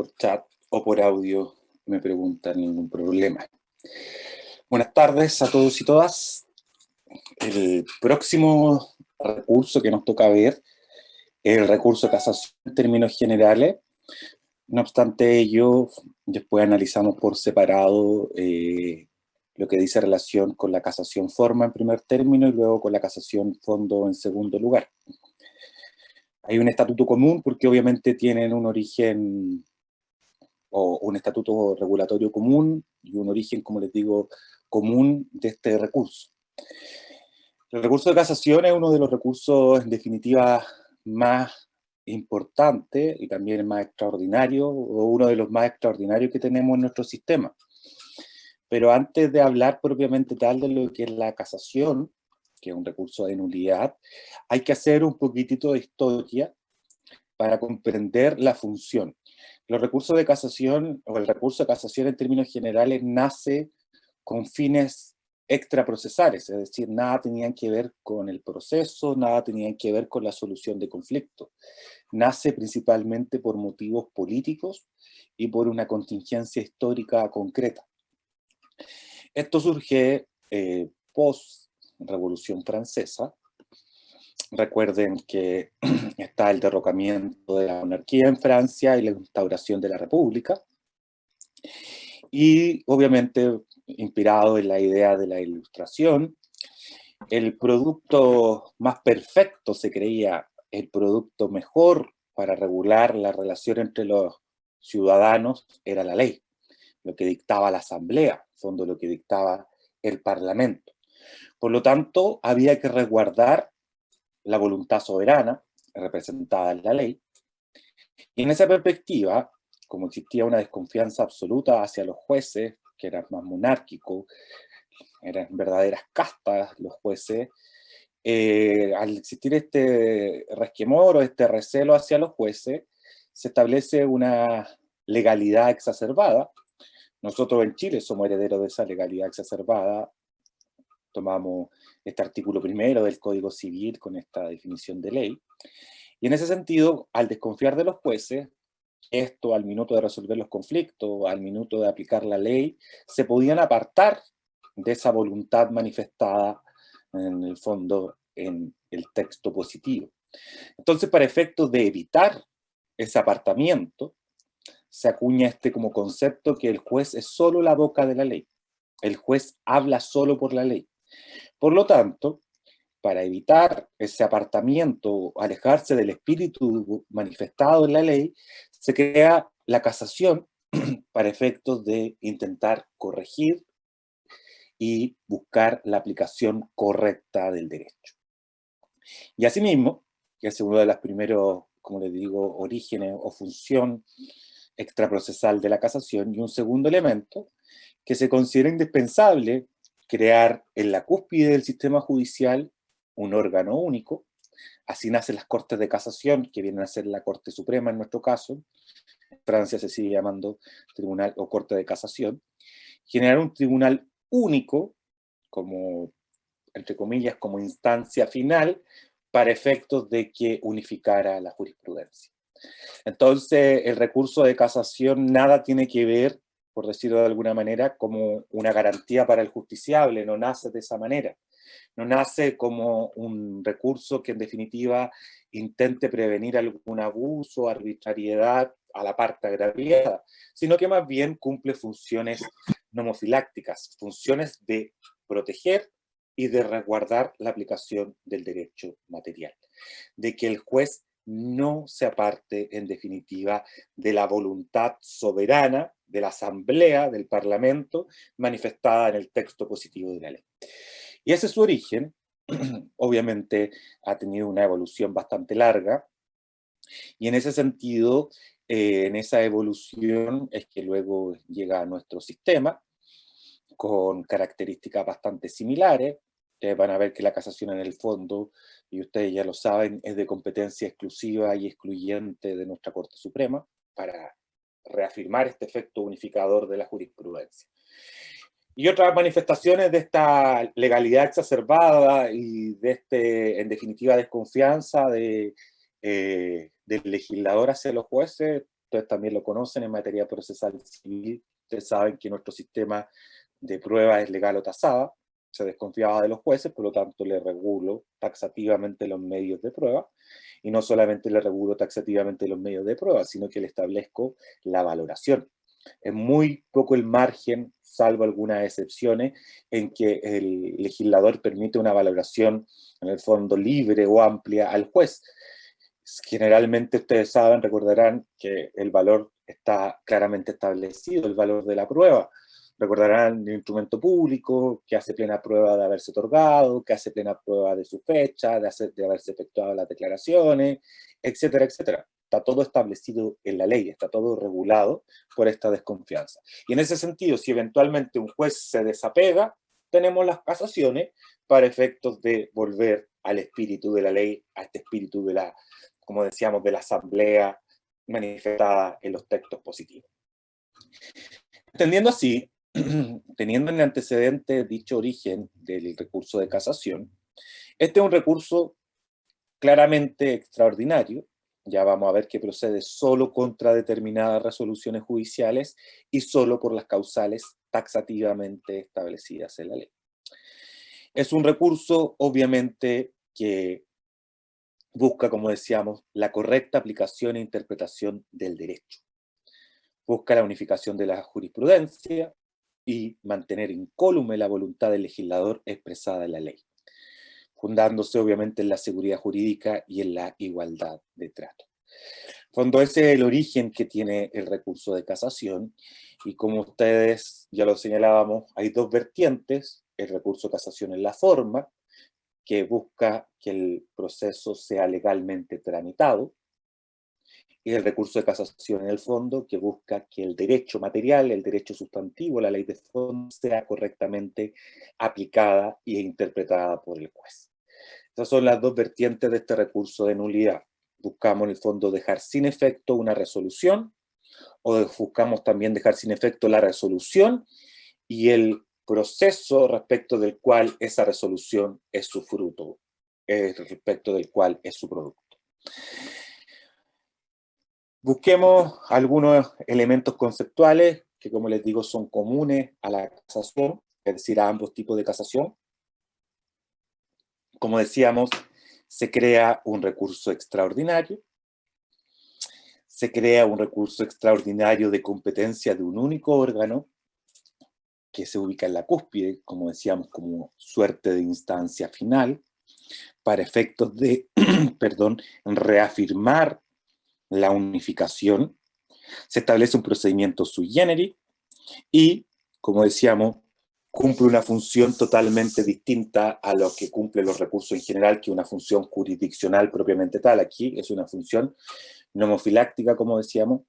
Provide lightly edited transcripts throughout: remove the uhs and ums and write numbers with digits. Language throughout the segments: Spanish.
por chat o por audio me preguntan, ningún problema. Buenas tardes a todos y todas. El próximo recurso que nos toca ver es el recurso de casación en términos generales. No obstante ello, después analizamos por separado lo que dice relación con la casación forma en primer término y luego con la casación fondo en segundo lugar. Hay un estatuto común porque obviamente tienen un origen o un estatuto regulatorio común y un origen, como les digo, común de este recurso. El recurso de casación es uno de los recursos, en definitiva, más importantes y también más extraordinario, o uno de los más extraordinarios que tenemos en nuestro sistema. Pero antes de hablar propiamente tal de lo que es la casación, que es un recurso de nulidad, hay que hacer un poquitito de historia para comprender la función. Los recursos de casación, o el recurso de casación en términos generales, nace con fines extraprocesales, es decir, nada tenían que ver con el proceso, nada tenían que ver con la solución de conflictos. Nace principalmente por motivos políticos y por una contingencia histórica concreta. Esto surge post-Revolución Francesa. Recuerden que está el derrocamiento de la monarquía en Francia y la instauración de la República. Y obviamente, inspirado en la idea de la Ilustración, el producto más perfecto, se creía, el producto mejor para regular la relación entre los ciudadanos era la ley, lo que dictaba la Asamblea, en fondo lo que dictaba el Parlamento. Por lo tanto, había que resguardar la voluntad soberana, representada en la ley, y en esa perspectiva, como existía una desconfianza absoluta hacia los jueces, que eran más monárquicos, eran verdaderas castas los jueces, al existir este resquemor o este recelo hacia los jueces, se establece una legalidad exacerbada. Nosotros en Chile somos herederos de esa legalidad exacerbada. Tomamos este artículo primero del Código Civil con esta definición de ley. Y en ese sentido, al desconfiar de los jueces, esto al minuto de resolver los conflictos, al minuto de aplicar la ley, se podían apartar de esa voluntad manifestada en el fondo en el texto positivo. Entonces, para efectos de evitar ese apartamiento, se acuña este como concepto que el juez es solo la boca de la ley. El juez habla solo por la ley. Por lo tanto, para evitar ese apartamiento, alejarse del espíritu manifestado en la ley, se crea la casación para efectos de intentar corregir y buscar la aplicación correcta del derecho. Y asimismo, que es uno de los primeros, como les digo, orígenes o función extraprocesal de la casación, y un segundo elemento, que se considera indispensable crear en la cúspide del sistema judicial un órgano único. Así nacen las Cortes de Casación, que vienen a ser la Corte Suprema en nuestro caso. En Francia se sigue llamando Tribunal o Corte de Casación. Generar un tribunal único, como, entre comillas, como instancia final, para efectos de que unificara la jurisprudencia. Entonces, el recurso de casación nada tiene que ver, por decirlo de alguna manera, como una garantía para el justiciable, no nace de esa manera. No nace como un recurso que en definitiva intente prevenir algún abuso, arbitrariedad a la parte agraviada, sino que más bien cumple funciones nomofilácticas, funciones de proteger y de resguardar la aplicación del derecho material, de que el juez no se aparte, en definitiva, de la voluntad soberana de la Asamblea, del Parlamento, manifestada en el texto positivo de la ley. Y ese es su origen. Obviamente ha tenido una evolución bastante larga, y en ese sentido, en esa evolución es que luego llega a nuestro sistema, con características bastante similares. Ustedes van a ver que la casación en el fondo, y ustedes ya lo saben, es de competencia exclusiva y excluyente de nuestra Corte Suprema, para reafirmar este efecto unificador de la jurisprudencia. Y otras manifestaciones de esta legalidad exacerbada y de en definitiva, desconfianza del legislador hacia los jueces, ustedes también lo conocen en materia procesal civil, ustedes saben que nuestro sistema de prueba es legal o tasada, se desconfiaba de los jueces, por lo tanto le regulo taxativamente los medios de prueba, y no solamente le regulo taxativamente los medios de prueba, sino que le establezco la valoración. Es muy poco el margen, salvo algunas excepciones, en que el legislador permite una valoración, en el fondo, libre o amplia al juez. Generalmente ustedes saben, recordarán que el valor está claramente establecido, el valor de la prueba. Recordarán el instrumento público, que hace plena prueba de haberse otorgado, que hace plena prueba de su fecha, de haberse efectuado las declaraciones, etcétera, etcétera. Está todo establecido en la ley, está todo regulado por esta desconfianza. Y en ese sentido, si eventualmente un juez se desapega, tenemos las casaciones para efectos de volver al espíritu de la ley, a este espíritu de la, como decíamos, de la asamblea manifestada en los textos positivos. Entendiendo así, teniendo en el antecedente dicho origen del recurso de casación, este es un recurso claramente extraordinario. Ya vamos a ver que procede solo contra determinadas resoluciones judiciales y solo por las causales taxativamente establecidas en la ley. Es un recurso, obviamente, que busca, como decíamos, la correcta aplicación e interpretación del derecho. Busca la unificación de la jurisprudencia y mantener incólume la voluntad del legislador expresada en la ley, fundándose obviamente en la seguridad jurídica y en la igualdad de trato. Cuando ese es el origen que tiene el recurso de casación, y como ustedes ya lo señalábamos, hay dos vertientes: el recurso de casación en la forma, que busca que el proceso sea legalmente tramitado, y el recurso de casación en el fondo, que busca que el derecho material, el derecho sustantivo, la ley de fondo, sea correctamente aplicada e interpretada por el juez. Esas son las dos vertientes de este recurso de nulidad. Buscamos en el fondo dejar sin efecto una resolución, o buscamos también dejar sin efecto la resolución y el proceso respecto del cual esa resolución es su fruto, respecto del cual es su producto. Busquemos algunos elementos conceptuales que, como les digo, son comunes a la casación, es decir, a ambos tipos de casación. Como decíamos, se crea un recurso extraordinario. Se crea un recurso extraordinario de competencia de un único órgano que se ubica en la cúspide, como decíamos, como suerte de instancia final, para efectos de, perdón, reafirmar la unificación. Se establece un procedimiento sui generis y, como decíamos, cumple una función totalmente distinta a lo que cumplen los recursos en general, que es una función jurisdiccional propiamente tal. Aquí es una función nomofiláctica, como decíamos.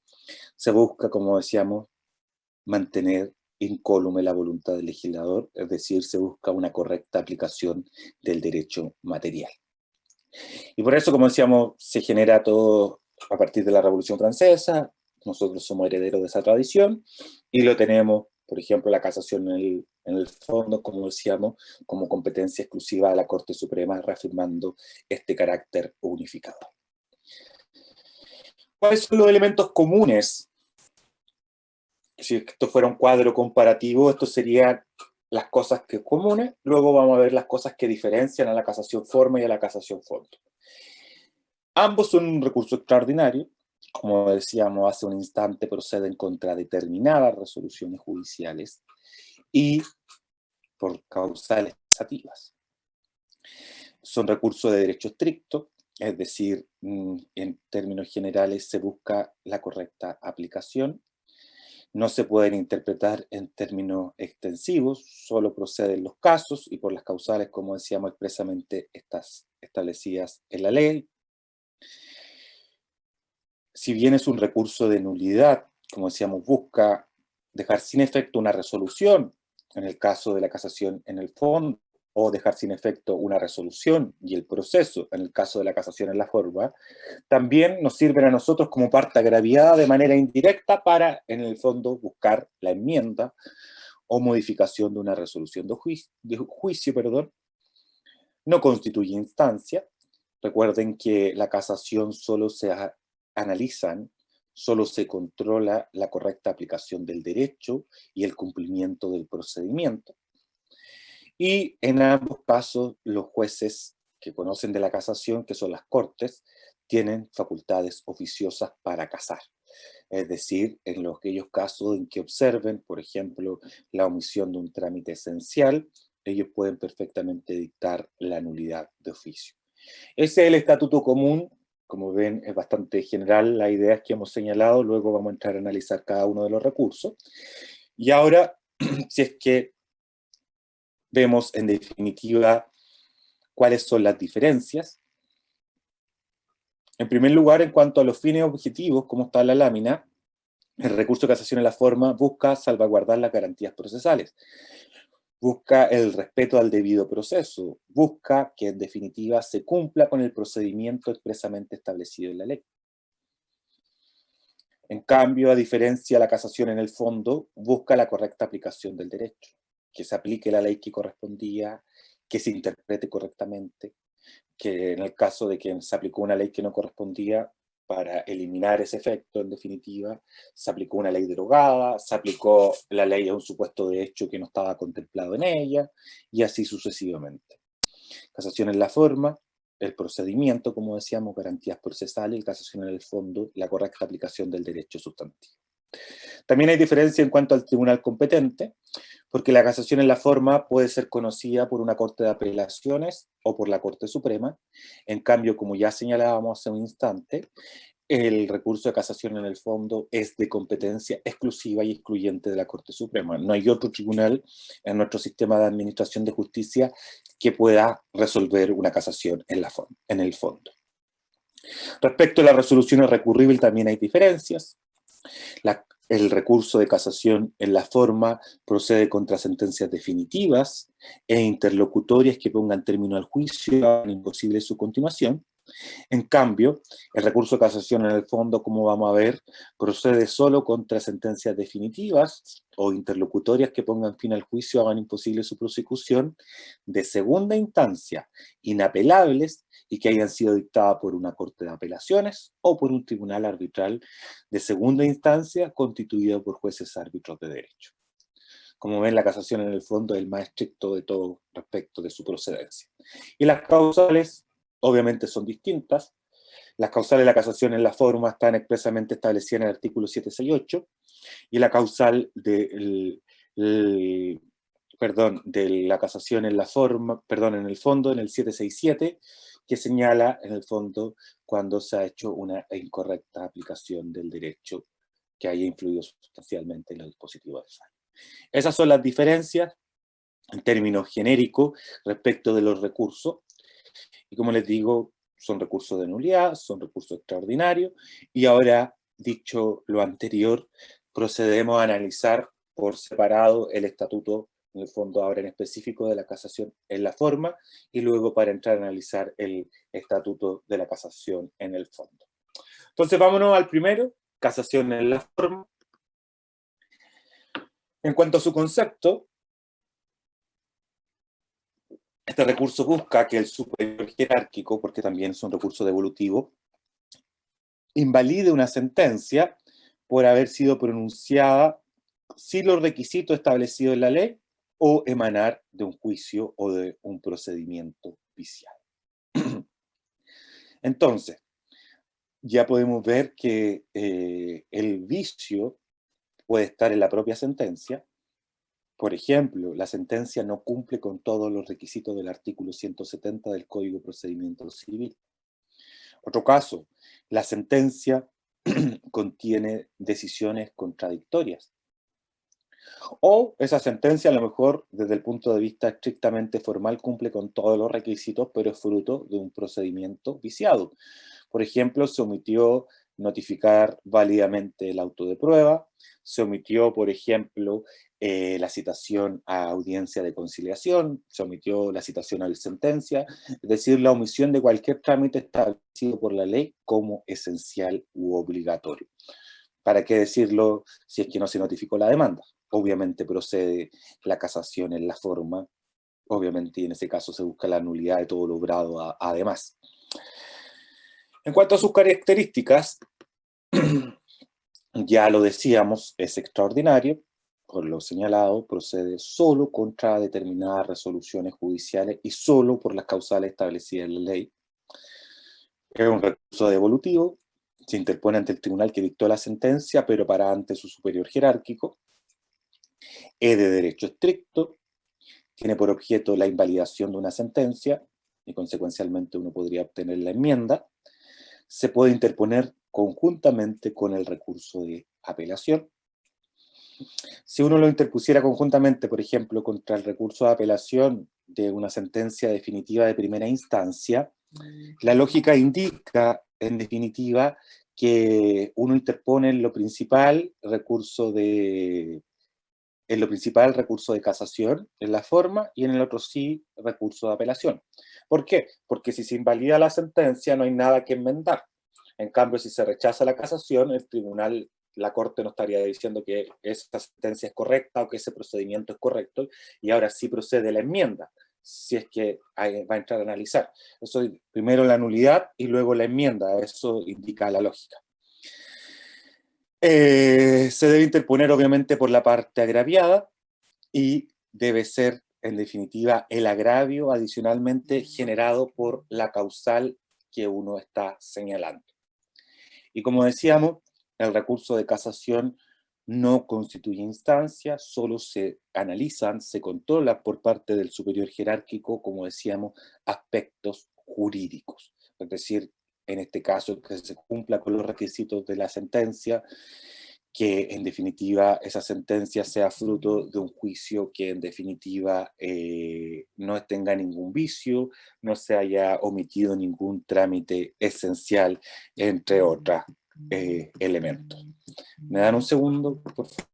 Se busca, como decíamos, mantener incólume la voluntad del legislador, es decir, se busca una correcta aplicación del derecho material. Y por eso, como decíamos, se genera todo a partir de la Revolución Francesa. Nosotros somos herederos de esa tradición y lo tenemos, por ejemplo, la casación en el fondo, como decíamos, como competencia exclusiva de la Corte Suprema, reafirmando este carácter unificado. ¿Cuáles son los elementos comunes? Si esto fuera un cuadro comparativo, esto serían las cosas que comunes, luego vamos a ver las cosas que diferencian a la casación forma y a la casación fondo. Ambos son un recurso extraordinario. Como decíamos hace un instante, proceden contra determinadas resoluciones judiciales y por causales taxativas. Son recursos de derecho estricto, es decir, en términos generales se busca la correcta aplicación. No se pueden interpretar en términos extensivos, solo proceden los casos y por las causales, como decíamos expresamente, estas establecidas en la ley. Si bien es un recurso de nulidad, como decíamos, busca dejar sin efecto una resolución, en el caso de la casación en el fondo, o dejar sin efecto una resolución y el proceso, en el caso de la casación en la forma, también nos sirven a nosotros como parte agraviada de manera indirecta para, en el fondo, buscar la enmienda o modificación de una resolución de juicio, perdón. No constituye instancia. Recuerden que la casación solo se analizan solo se controla la correcta aplicación del derecho y el cumplimiento del procedimiento. Y en ambos casos, los jueces que conocen de la casación, que son las cortes, tienen facultades oficiosas para casar. Es decir, en aquellos casos en que observen, por ejemplo, la omisión de un trámite esencial, ellos pueden perfectamente dictar la nulidad de oficio. Ese es el estatuto común. Como ven, es bastante general las ideas que hemos señalado. Luego vamos a entrar a analizar cada uno de los recursos. Y ahora, si es que vemos en definitiva cuáles son las diferencias. En primer lugar, en cuanto a los fines objetivos, como está en la lámina, el recurso de casación en la forma busca salvaguardar las garantías procesales, busca el respeto al debido proceso, busca que en definitiva se cumpla con el procedimiento expresamente establecido en la ley. En cambio, a diferencia de la casación en el fondo, busca la correcta aplicación del derecho, que se aplique la ley que correspondía, que se interprete correctamente, que en el caso de que se aplicó una ley que no correspondía, para eliminar ese efecto, en definitiva, se aplicó una ley derogada, se aplicó la ley a un supuesto de hecho que no estaba contemplado en ella, y así sucesivamente. Casación en la forma, el procedimiento, como decíamos, garantías procesales, y casación en el fondo, la correcta aplicación del derecho sustantivo. También hay diferencia en cuanto al tribunal competente, porque la casación en la forma puede ser conocida por una Corte de Apelaciones o por la Corte Suprema. En cambio, como ya señalábamos hace un instante, el recurso de casación en el fondo es de competencia exclusiva y excluyente de la Corte Suprema. No hay otro tribunal en nuestro sistema de administración de justicia que pueda resolver una casación en el fondo. Respecto a las resoluciones recurribles también hay diferencias. El recurso de casación en la forma procede contra sentencias definitivas e interlocutorias que pongan término al juicio y hagan imposible su continuación. En cambio, el recurso de casación en el fondo, como vamos a ver, procede solo contra sentencias definitivas o interlocutorias que pongan fin al juicio o hagan imposible su prosecución de segunda instancia, inapelables y que hayan sido dictadas por una corte de apelaciones o por un tribunal arbitral de segunda instancia constituido por jueces árbitros de derecho. Como ven, la casación en el fondo es el más estricto de todo respecto de su procedencia. Y las causales obviamente son distintas. Las causales de la casación en la forma están expresamente establecidas en el artículo 768 y la causal de la casación en la forma, en el fondo, en el 767, que señala en el fondo cuando se ha hecho una incorrecta aplicación del derecho que haya influido sustancialmente en el dispositivo del fallo. Esas son las diferencias en términos genéricos respecto de los recursos. Y como les digo, son recursos de nulidad, son recursos extraordinarios, y ahora, dicho lo anterior, procedemos a analizar por separado el estatuto, en el fondo ahora en específico, de la casación en la forma, y luego para entrar a analizar el estatuto de la casación en el fondo. Entonces vámonos al primero, casación en la forma. En cuanto a su concepto, este recurso busca que el superior jerárquico, porque también es un recurso devolutivo, invalide una sentencia por haber sido pronunciada sin los requisitos establecidos en la ley o emanar de un juicio o de un procedimiento viciado. Entonces, ya podemos ver que el vicio puede estar en la propia sentencia. Por ejemplo, la sentencia no cumple con todos los requisitos del artículo 170 del Código de Procedimiento Civil. Otro caso, la sentencia contiene decisiones contradictorias. O esa sentencia, a lo mejor, desde el punto de vista estrictamente formal, cumple con todos los requisitos, pero es fruto de un procedimiento viciado. Por ejemplo, se omitió notificar válidamente el auto de prueba, se omitió, por ejemplo, la citación a audiencia de conciliación, se omitió la citación a la sentencia, es decir, la omisión de cualquier trámite establecido por la ley como esencial u obligatorio. ¿Para qué decirlo si es que no se notificó la demanda? Obviamente procede la casación en la forma, obviamente, y en ese caso se busca la nulidad de todo lo obrado además. En cuanto a sus características, ya lo decíamos, es extraordinario, por lo señalado, procede solo contra determinadas resoluciones judiciales y solo por las causales establecidas en la ley. Es un recurso devolutivo, se interpone ante el tribunal que dictó la sentencia, pero para ante su superior jerárquico. Es de derecho estricto, tiene por objeto la invalidación de una sentencia y consecuencialmente uno podría obtener la enmienda. Se puede interponer conjuntamente con el recurso de apelación. Si uno lo interpusiera conjuntamente, por ejemplo, contra el recurso de apelación de una sentencia definitiva de primera instancia, la lógica indica, en definitiva, que uno interpone en lo principal recurso de casación, en la forma, y en el otro sí recurso de apelación. ¿Por qué? Porque si se invalida la sentencia no hay nada que enmendar. En cambio, si se rechaza la casación, el tribunal, la Corte no estaría diciendo que esa sentencia es correcta o que ese procedimiento es correcto, y ahora sí procede la enmienda, si es que va a entrar a analizar. Eso, primero la nulidad y luego la enmienda, eso indica la lógica. Se debe interponer obviamente por la parte agraviada y debe ser, en definitiva, el agravio adicionalmente generado por la causal que uno está señalando. Y como decíamos, el recurso de casación no constituye instancia, solo se analizan, se controlan por parte del superior jerárquico, como decíamos, aspectos jurídicos. Es decir, en este caso, que se cumpla con los requisitos de la sentencia, que en definitiva esa sentencia sea fruto de un juicio que en definitiva no tenga ningún vicio, no se haya omitido ningún trámite esencial, entre otros elementos. ¿Me dan un segundo, por favor?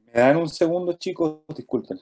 ¿Me dan un segundo, chicos? Disculpen.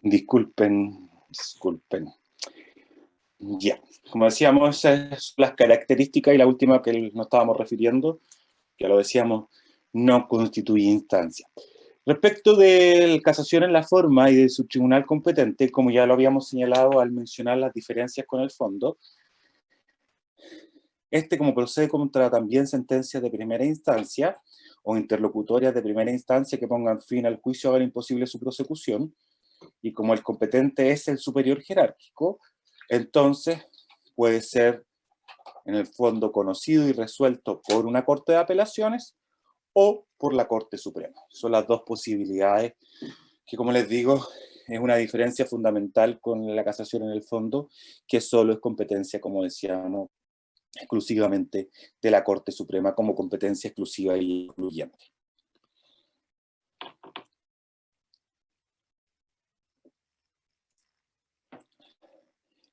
Disculpen Disculpen. Ya, como decíamos, esas son las características, y la última que nos estábamos refiriendo, que lo decíamos, no constituye instancia. Respecto de casación en la forma y de su tribunal competente, como ya lo habíamos señalado al mencionar las diferencias con el fondo, como procede contra también sentencias de primera instancia o interlocutorias de primera instancia que pongan fin al juicio o hagan imposible su prosecución, y como el competente es el superior jerárquico, entonces puede ser en el fondo conocido y resuelto por una Corte de Apelaciones o por la Corte Suprema. Son las dos posibilidades que, como les digo, es una diferencia fundamental con la casación en el fondo, que solo es competencia, como decíamos, exclusivamente de la Corte Suprema como competencia exclusiva y excluyente.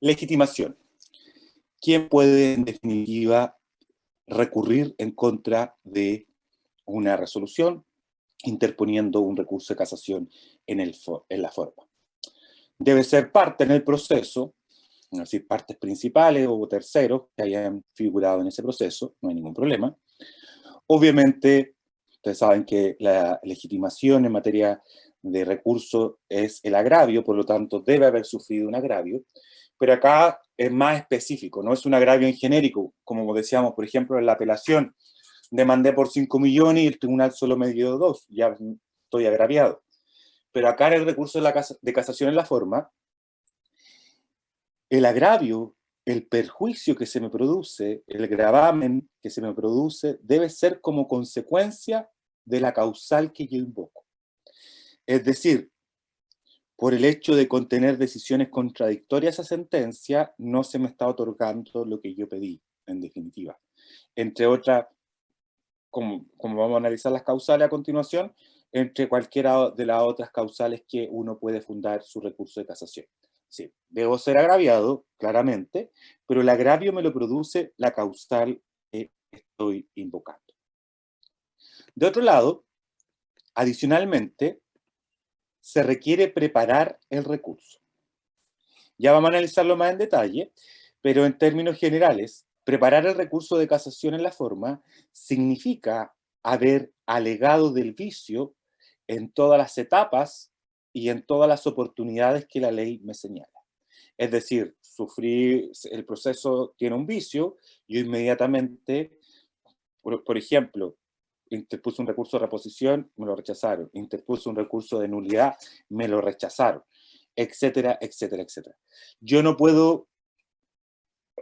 Legitimación. ¿Quién puede, en definitiva, recurrir en contra de una resolución interponiendo un recurso de casación en la forma? Debe ser parte en el proceso, es decir, partes principales o terceros que hayan figurado en ese proceso, no hay ningún problema. Obviamente, ustedes saben que la legitimación en materia de recurso es el agravio, por lo tanto debe haber sufrido un agravio, pero acá es más específico, no es un agravio en genérico, como decíamos, por ejemplo, en la apelación, demandé por 5 millones y el tribunal solo me dio 2, ya estoy agraviado. Pero acá en el recurso de casación en la forma, el agravio, el perjuicio que se me produce, el gravamen que se me produce, debe ser como consecuencia de la causal que yo invoco. Es decir, por el hecho de contener decisiones contradictorias a sentencia, no se me está otorgando lo que yo pedí, en definitiva. Entre otras, como vamos a analizar las causales a continuación, entre cualquiera de las otras causales que uno puede fundar su recurso de casación. Sí, debo ser agraviado, claramente, pero el agravio me lo produce la causal que estoy invocando. De otro lado, adicionalmente, se requiere preparar el recurso. Ya vamos a analizarlo más en detalle, pero en términos generales, preparar el recurso de casación en la forma significa haber alegado del vicio en todas las etapas y en todas las oportunidades que la ley me señala. Es decir, el proceso tiene un vicio, yo inmediatamente, por ejemplo, interpuse un recurso de reposición, me lo rechazaron, interpuse un recurso de nulidad, me lo rechazaron, etcétera, etcétera, etcétera. Yo no puedo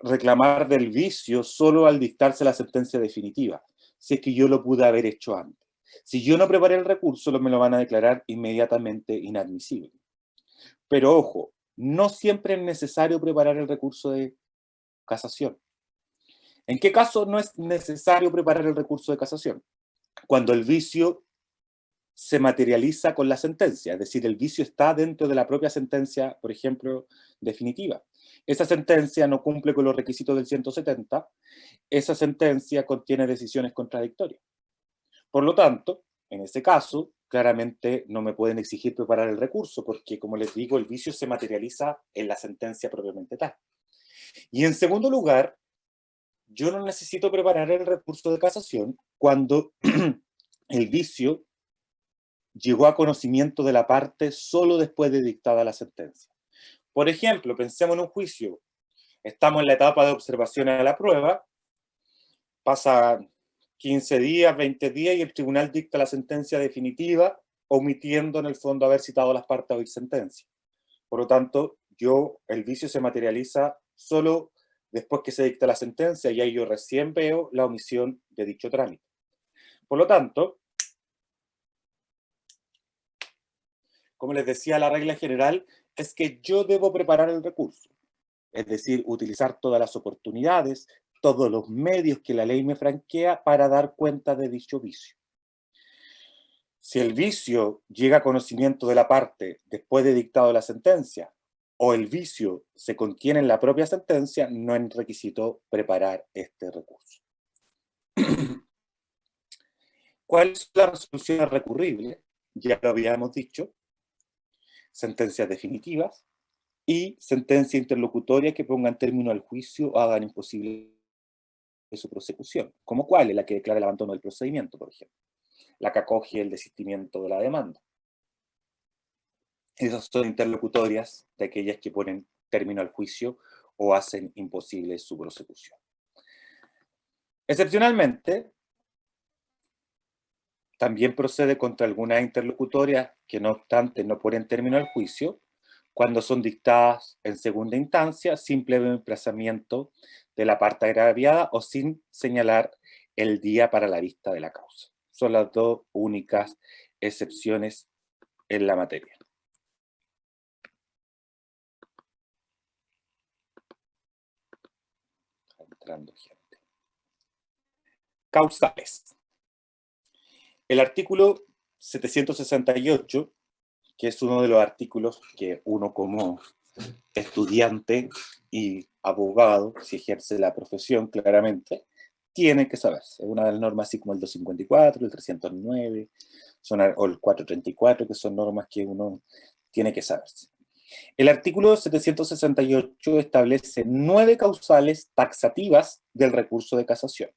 reclamar del vicio solo al dictarse la sentencia definitiva, si es que yo lo pude haber hecho antes. Si yo no preparé el recurso, me lo van a declarar inmediatamente inadmisible. Pero ojo, no siempre es necesario preparar el recurso de casación. ¿En qué caso no es necesario preparar el recurso de casación? Cuando el vicio se materializa con la sentencia, es decir, el vicio está dentro de la propia sentencia, por ejemplo, definitiva. Esa sentencia no cumple con los requisitos del 170, esa sentencia contiene decisiones contradictorias. Por lo tanto, en ese caso, claramente no me pueden exigir preparar el recurso, porque, como les digo, el vicio se materializa en la sentencia propiamente tal. Y en segundo lugar, yo no necesito preparar el recurso de casación cuando el vicio llegó a conocimiento de la parte solo después de dictada la sentencia. Por ejemplo, pensemos en un juicio. Estamos en la etapa de observación a la prueba, pasa 15 días, 20 días y el tribunal dicta la sentencia definitiva, omitiendo en el fondo haber citado las partes a oír sentencia. Por lo tanto, el vicio se materializa solo después que se dicta la sentencia y ahí yo recién veo la omisión de dicho trámite. Por lo tanto, como les decía, la regla general es que yo debo preparar el recurso, es decir, utilizar todas las oportunidades, todos los medios que la ley me franquea para dar cuenta de dicho vicio. Si el vicio llega a conocimiento de la parte después de dictado la sentencia, o el vicio se contiene en la propia sentencia, no es requisito preparar este recurso. ¿Cuáles son las resoluciones recurribles? Ya lo habíamos dicho. Sentencias definitivas, y sentencia interlocutoria que pongan término al juicio o hagan imposible su prosecución. ¿Como cuál? Es la que declara el abandono del procedimiento, por ejemplo. La que acoge el desistimiento de la demanda. Esas son interlocutorias de aquellas que ponen término al juicio o hacen imposible su prosecución. Excepcionalmente, también procede contra algunas interlocutorias que no obstante no ponen término al juicio, cuando son dictadas en segunda instancia sin previo emplazamiento de la parte agraviada o sin señalar el día para la vista de la causa. Son las dos únicas excepciones en la materia. Entrando gente. Causales. El artículo 768, que es uno de los artículos que uno como estudiante y abogado, si ejerce la profesión claramente, tiene que saber. Es una de las normas así como el 254, el 309, o el 434, que son normas que uno tiene que saber. El artículo 768 establece 9 causales taxativas del recurso de casación.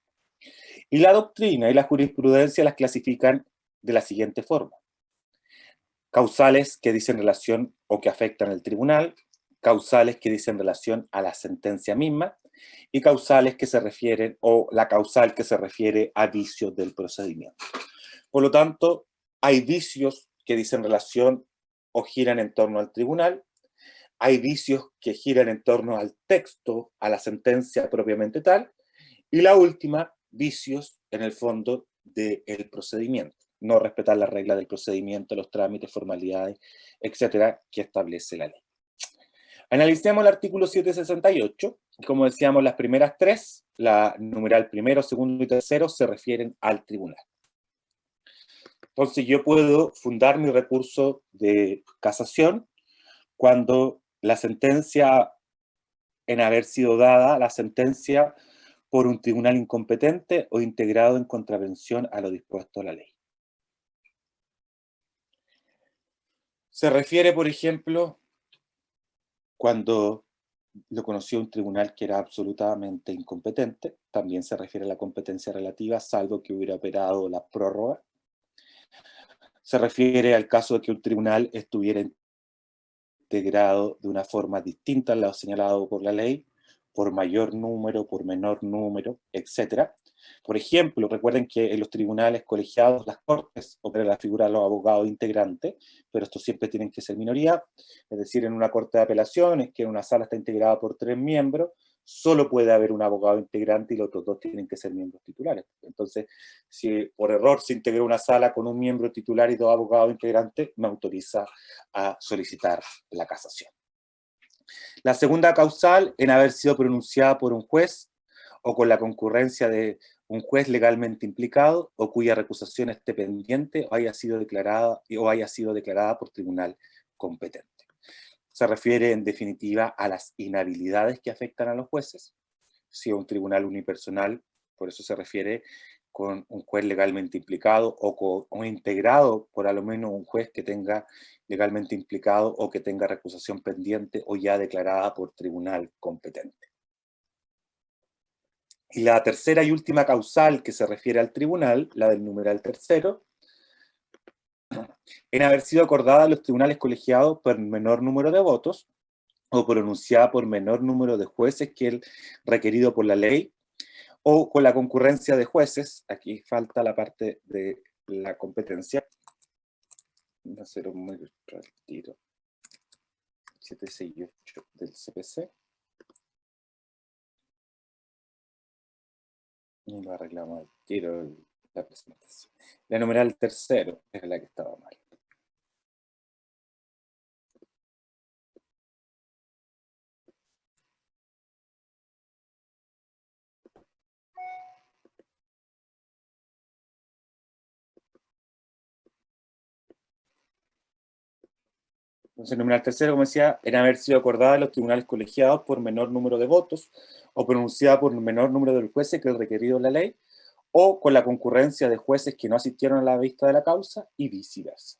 Y la doctrina y la jurisprudencia las clasifican de la siguiente forma. Causales que dicen relación o que afectan al tribunal, causales que dicen relación a la sentencia misma, y causales que se refieren, o la causal que se refiere a vicios del procedimiento. Por lo tanto, hay vicios que dicen relación o giran en torno al tribunal, hay vicios que giran en torno al texto, a la sentencia propiamente tal, y la última, vicios en el fondo del procedimiento. No respetar las reglas del procedimiento, los trámites, formalidades, etcétera, que establece la ley. Analicemos el artículo 768. Como decíamos, las primeras tres, la numeral primero, segundo y tercero, se refieren al tribunal. Entonces yo puedo fundar mi recurso de casación cuando la sentencia, en haber sido dada, la sentencia por un tribunal incompetente o integrado en contravención a lo dispuesto a la ley. Se refiere, por ejemplo, cuando lo conoció un tribunal que era absolutamente incompetente. También se refiere a la competencia relativa, salvo que hubiera operado la prórroga. Se refiere al caso de que un tribunal estuviera integrado de una forma distinta a lo señalado por la ley, por mayor número, por menor número, etc. Por ejemplo, recuerden que en los tribunales colegiados, las cortes, opera la figura de los abogados integrantes, pero estos siempre tienen que ser minoría, es decir, en una corte de apelaciones, que una sala está integrada por 3 miembros, solo puede haber un abogado integrante y los otros 2 tienen que ser miembros titulares. Entonces, si por error se integró una sala con un miembro titular y 2 abogados integrantes, me autoriza a solicitar la casación. La segunda causal, en haber sido pronunciada por un juez o con la concurrencia de un juez legalmente implicado o cuya recusación esté pendiente o haya sido declarada por tribunal competente. Se refiere, en definitiva, a las inhabilidades que afectan a los jueces. Si un tribunal unipersonal, por eso se refiere con un juez legalmente implicado o integrado por a lo menos un juez que tenga legalmente implicado o que tenga recusación pendiente o ya declarada por tribunal competente. Y la tercera y última causal que se refiere al tribunal, la del numeral tercero, en haber sido acordada a los tribunales colegiados por menor número de votos o pronunciada por menor número de jueces que el requerido por la ley, o con la concurrencia de jueces, aquí falta la parte de la competencia, va a ser un muy retiro, 768 del CPC, y lo arreglamos al tiro la presentación. La numeral tercero es la que estaba mal. Entonces, el numeral tercero, como decía, en haber sido acordada en los tribunales colegiados por menor número de votos o pronunciada por menor número de jueces que el requerido de la ley, o con la concurrencia de jueces que no asistieron a la vista de la causa y viceversa.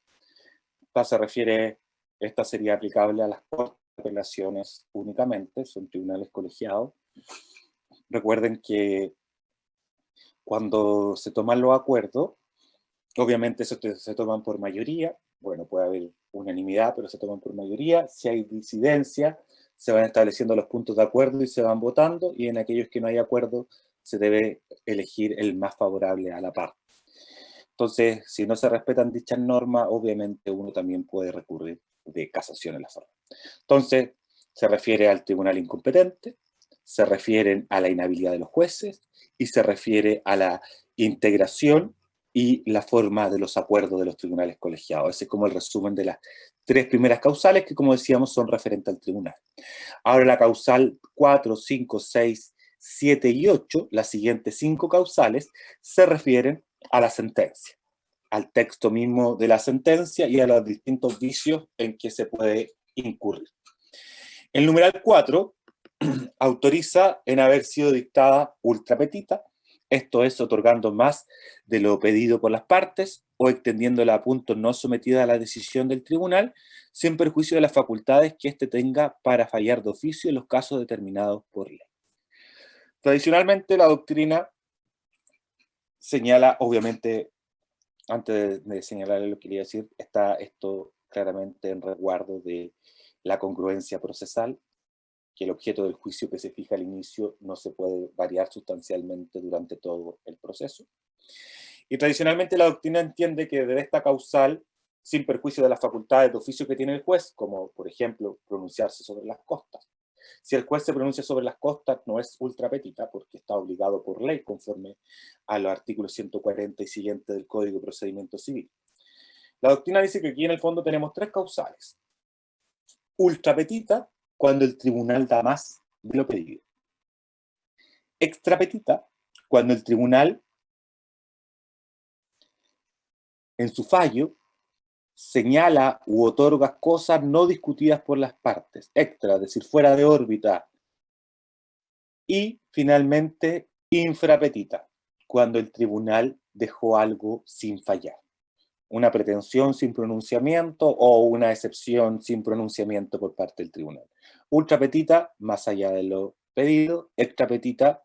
Esta sería aplicable a las cortes apelaciones únicamente, son tribunales colegiados. Recuerden que cuando se toman los acuerdos, obviamente se toman por mayoría, bueno, puede haber unanimidad, pero se toman por mayoría. Si hay disidencia, se van estableciendo los puntos de acuerdo y se van votando, y en aquellos que no hay acuerdo, se debe elegir el más favorable a la parte. Entonces, si no se respetan dichas normas, obviamente uno también puede recurrir de casación en la forma. Entonces, se refiere al tribunal incompetente, se refieren a la inhabilidad de los jueces y se refiere a la integración y la forma de los acuerdos de los tribunales colegiados. Ese es como el resumen de las 3 primeras causales que, como decíamos, son referentes al tribunal. Ahora la causal 4, 5, 6, 7 y 8, las siguientes 5 causales, se refieren a la sentencia, al texto mismo de la sentencia y a los distintos vicios en que se puede incurrir. El numeral 4 autoriza en haber sido dictada ultra petita, esto es, otorgando más de lo pedido por las partes o extendiéndola a puntos no sometida a la decisión del tribunal, sin perjuicio de las facultades que éste tenga para fallar de oficio en los casos determinados por ley. Tradicionalmente, la doctrina señala, obviamente, antes de señalar lo que quería decir, está esto claramente en resguardo de la congruencia procesal, que el objeto del juicio que se fija al inicio no se puede variar sustancialmente durante todo el proceso. Y tradicionalmente la doctrina entiende que de esta causal, sin perjuicio de las facultades de oficio que tiene el juez, como por ejemplo pronunciarse sobre las costas. Si el juez se pronuncia sobre las costas, no es ultra petita, porque está obligado por ley, conforme a los artículos 140 y siguientes del Código de Procedimiento Civil. La doctrina dice que aquí en el fondo tenemos 3 causales. Ultra petita, cuando el tribunal da más de lo pedido. Extra petita, cuando el tribunal, en su fallo, señala u otorga cosas no discutidas por las partes. Extra, es decir, fuera de órbita. Y, finalmente, infrapetita, cuando el tribunal dejó algo sin fallar. Una pretensión sin pronunciamiento o una excepción sin pronunciamiento por parte del tribunal. Ultrapetita, más allá de lo pedido. Extrapetita,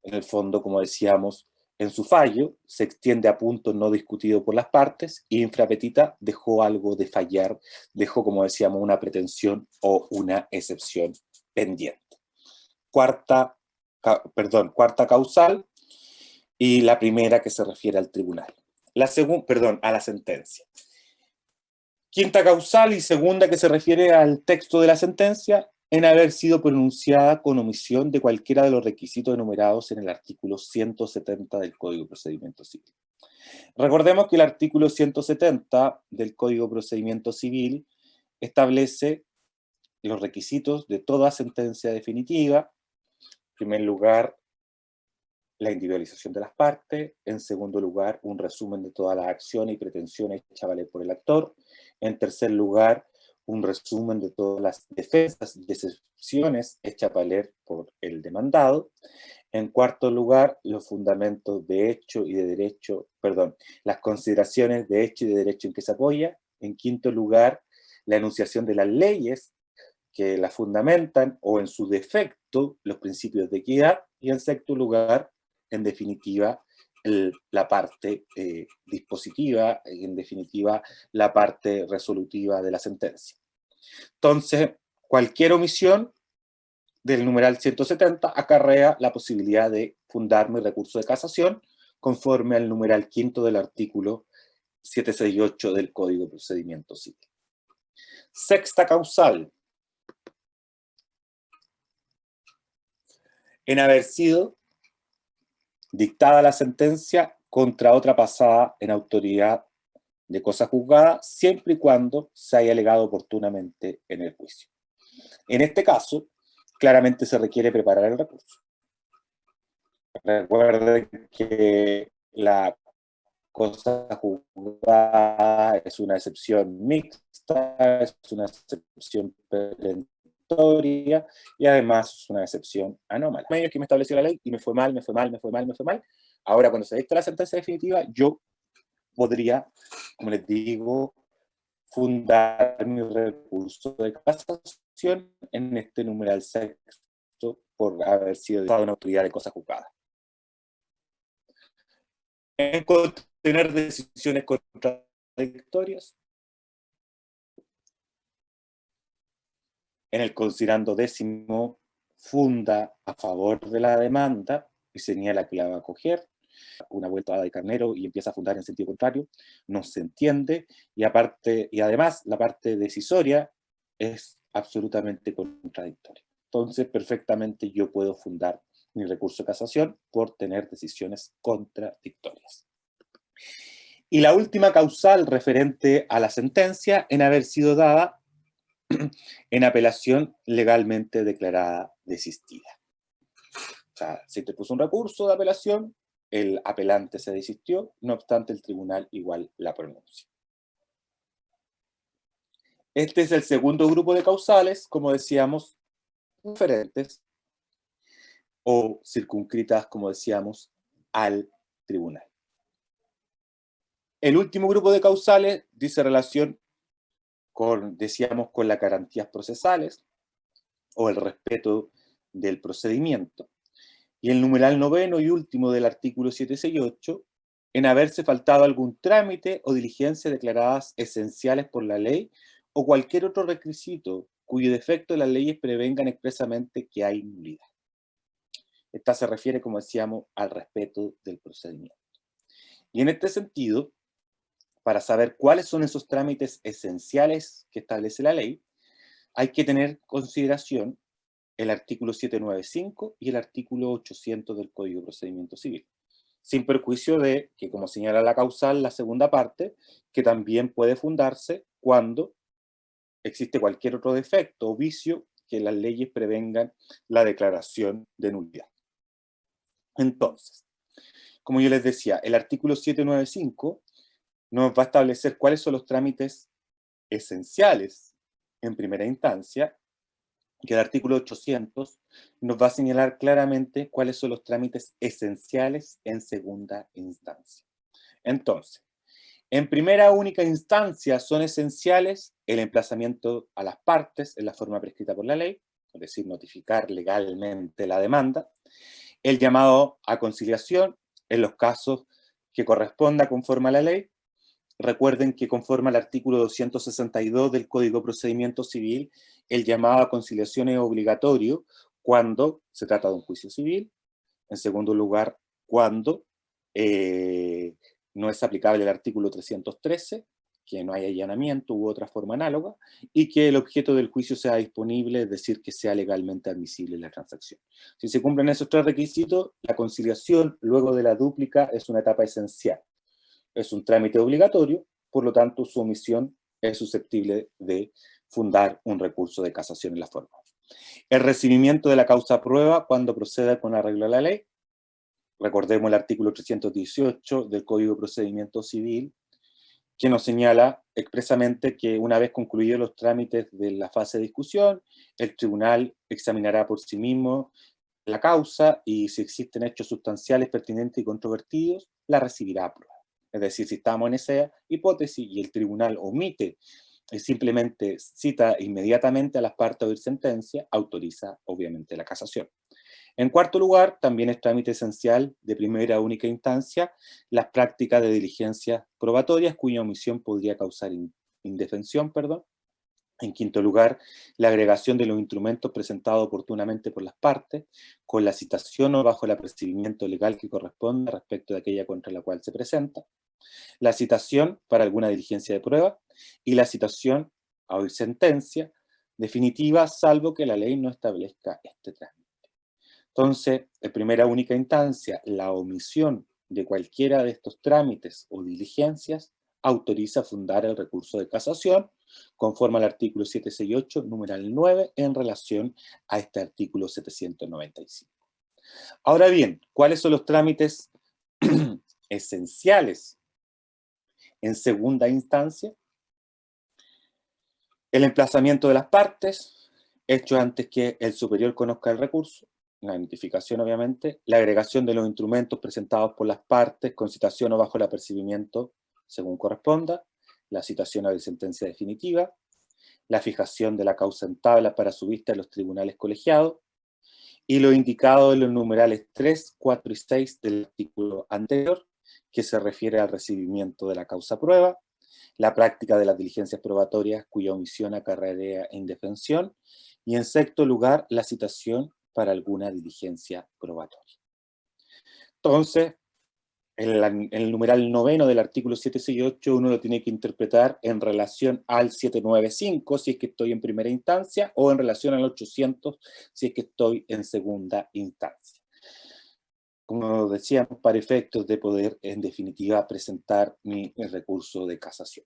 en el fondo, como decíamos, en su fallo, se extiende a puntos no discutidos por las partes, y infrapetita dejó algo de fallar, dejó, como decíamos, una pretensión o una excepción pendiente. Cuarta causal, y la primera que se refiere al tribunal. A la sentencia. Quinta causal y segunda que se refiere al texto de la sentencia, en haber sido pronunciada con omisión de cualquiera de los requisitos enumerados en el artículo 170 del Código de Procedimiento Civil. Recordemos que el artículo 170 del Código de Procedimiento Civil establece los requisitos de toda sentencia definitiva. En primer lugar, la individualización de las partes. En segundo lugar, un resumen de todas las acciones y pretensiones hechas valer por el actor. En tercer lugar, un resumen de todas las defensas y excepciones hechas valer por el demandado. En cuarto lugar, los fundamentos de hecho y de derecho, las consideraciones de hecho y de derecho en que se apoya. En quinto lugar, la enunciación de las leyes que la fundamentan, o en su defecto, los principios de equidad. Y en sexto lugar, en definitiva, la parte dispositiva, y en definitiva, la parte resolutiva de la sentencia. Entonces, cualquier omisión del numeral 170 acarrea la posibilidad de fundar mi recurso de casación conforme al numeral 5 del artículo 768 del Código de Procedimiento Civil. Sexta causal. En haber sido dictada la sentencia contra otra pasada en autoridad de cosa juzgada, siempre y cuando se haya alegado oportunamente en el juicio. En este caso, claramente se requiere preparar el recurso. Recuerden que la cosa juzgada es una excepción mixta, es una excepción perentoria y además es una excepción anómala. Medios que me estableció la ley y me fue mal. Ahora, cuando se dicta la sentencia definitiva, yo podría, como les digo, fundar mi recurso de casación en este numeral sexto por haber sido dictado una autoridad de cosa juzgada. En contener decisiones contradictorias, en el considerando décimo funda a favor de la demanda y señala que la va a acoger, una vuelta de carnero y empieza a fundar en sentido contrario, no se entiende, y además la parte decisoria es absolutamente contradictoria. Entonces, perfectamente yo puedo fundar mi recurso de casación por tener decisiones contradictorias. Y la última causal referente a la sentencia en haber sido dada en apelación legalmente declarada desistida. O sea, se interpuso un recurso de apelación, el apelante se desistió, no obstante el tribunal igual la pronuncia. Este es el segundo grupo de causales, como decíamos, diferentes o circunscritas, como decíamos, al tribunal. El último grupo de causales dice relación con, decíamos, con las garantías procesales o el respeto del procedimiento. Y el numeral noveno y último del artículo 768, en haberse faltado algún trámite o diligencia declaradas esenciales por la ley o cualquier otro requisito cuyo defecto las leyes prevengan expresamente que hay nulidad. Esta se refiere, como decíamos, al respeto del procedimiento. Y en este sentido, para saber cuáles son esos trámites esenciales que establece la ley, hay que tener en consideración el artículo 795 y el artículo 800 del Código de Procedimiento Civil. Sin perjuicio de que, como señala la causal, la segunda parte, que también puede fundarse cuando existe cualquier otro defecto o vicio que las leyes prevengan la declaración de nulidad. Entonces, como yo les decía, el artículo 795 nos va a establecer cuáles son los trámites esenciales en primera instancia, que el artículo 800 nos va a señalar claramente cuáles son los trámites esenciales en segunda instancia. Entonces, en primera única instancia son esenciales el emplazamiento a las partes en la forma prescrita por la ley, es decir, notificar legalmente la demanda, el llamado a conciliación en los casos que corresponda conforme a la ley. Recuerden que conforme al artículo 262 del Código de Procedimiento Civil, el llamado a conciliación es obligatorio cuando se trata de un juicio civil. En segundo lugar, cuando no es aplicable el artículo 313, que no haya allanamiento u otra forma análoga, y que el objeto del juicio sea disponible, es decir, que sea legalmente admisible la transacción. Si se cumplen esos tres requisitos, la conciliación luego de la dúplica es una etapa esencial. Es un trámite obligatorio, por lo tanto su omisión es susceptible de fundar un recurso de casación en la forma. El recibimiento de la causa prueba cuando proceda con arreglo a la ley. Recordemos el artículo 318 del Código de Procedimiento Civil, que nos señala expresamente que una vez concluidos los trámites de la fase de discusión, el tribunal examinará por sí mismo la causa y si existen hechos sustanciales pertinentes y controvertidos, la recibirá a prueba. Es decir, si estamos en esa hipótesis y el tribunal omite y simplemente cita inmediatamente a las partes a oír sentencia, autoriza obviamente la casación. En cuarto lugar, también es trámite esencial de primera única instancia las prácticas de diligencias probatorias cuya omisión podría causar indefensión. En quinto lugar, la agregación de los instrumentos presentados oportunamente por las partes, con la citación o bajo el apercibimiento legal que corresponda respecto de aquella contra la cual se presenta, la citación para alguna diligencia de prueba y la citación a oír sentencia definitiva, salvo que la ley no establezca este trámite. Entonces, en primera única instancia, la omisión de cualquiera de estos trámites o diligencias autoriza fundar el recurso de casación, conforme al artículo 768, numeral 9, en relación a este artículo 795. Ahora bien, ¿cuáles son los trámites esenciales en segunda instancia? El emplazamiento de las partes, hecho antes que el superior conozca el recurso, la notificación obviamente, la agregación de los instrumentos presentados por las partes con citación o bajo el apercibimiento según corresponda, la citación a la sentencia definitiva, la fijación de la causa en tabla para su vista en los tribunales colegiados, y lo indicado en los numerales 3, 4 y 6 del artículo anterior, que se refiere al recibimiento de la causa prueba, la práctica de las diligencias probatorias cuya omisión acarrea indefensión, y en sexto lugar, la citación para alguna diligencia probatoria. Entonces, el numeral noveno del artículo 768 uno lo tiene que interpretar en relación al 795 si es que estoy en primera instancia, o en relación al 800 si es que estoy en segunda instancia. Como decíamos, para efectos de poder, en definitiva, presentar mi recurso de casación.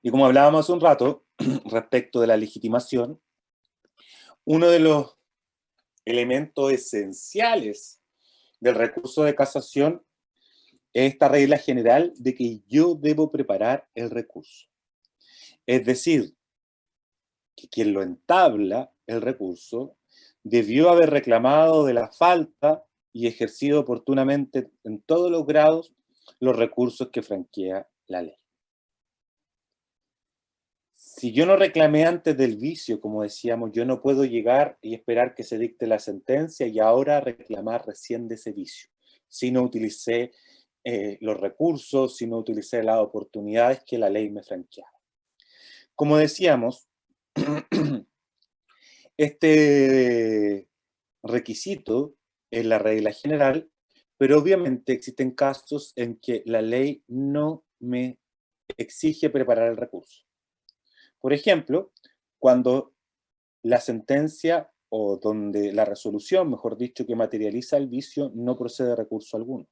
Y como hablábamos hace un rato, respecto de la legitimación, uno de los elementos esenciales del recurso de casación es esta regla general de que yo debo preparar el recurso. Es decir, que quien lo entabla, el recurso, debió haber reclamado de la falta y ejercido oportunamente en todos los grados los recursos que franquea la ley. Si yo no reclamé antes del vicio, como decíamos, yo no puedo llegar y esperar que se dicte la sentencia y ahora reclamar recién de ese vicio. Si no utilicé los recursos, si no utilicé las oportunidades que la ley me franqueaba. Como decíamos, este requisito es la regla general, pero obviamente existen casos en que la ley no me exige preparar el recurso. Por ejemplo, cuando la sentencia o donde la resolución, mejor dicho, que materializa el vicio, no procede recurso alguno.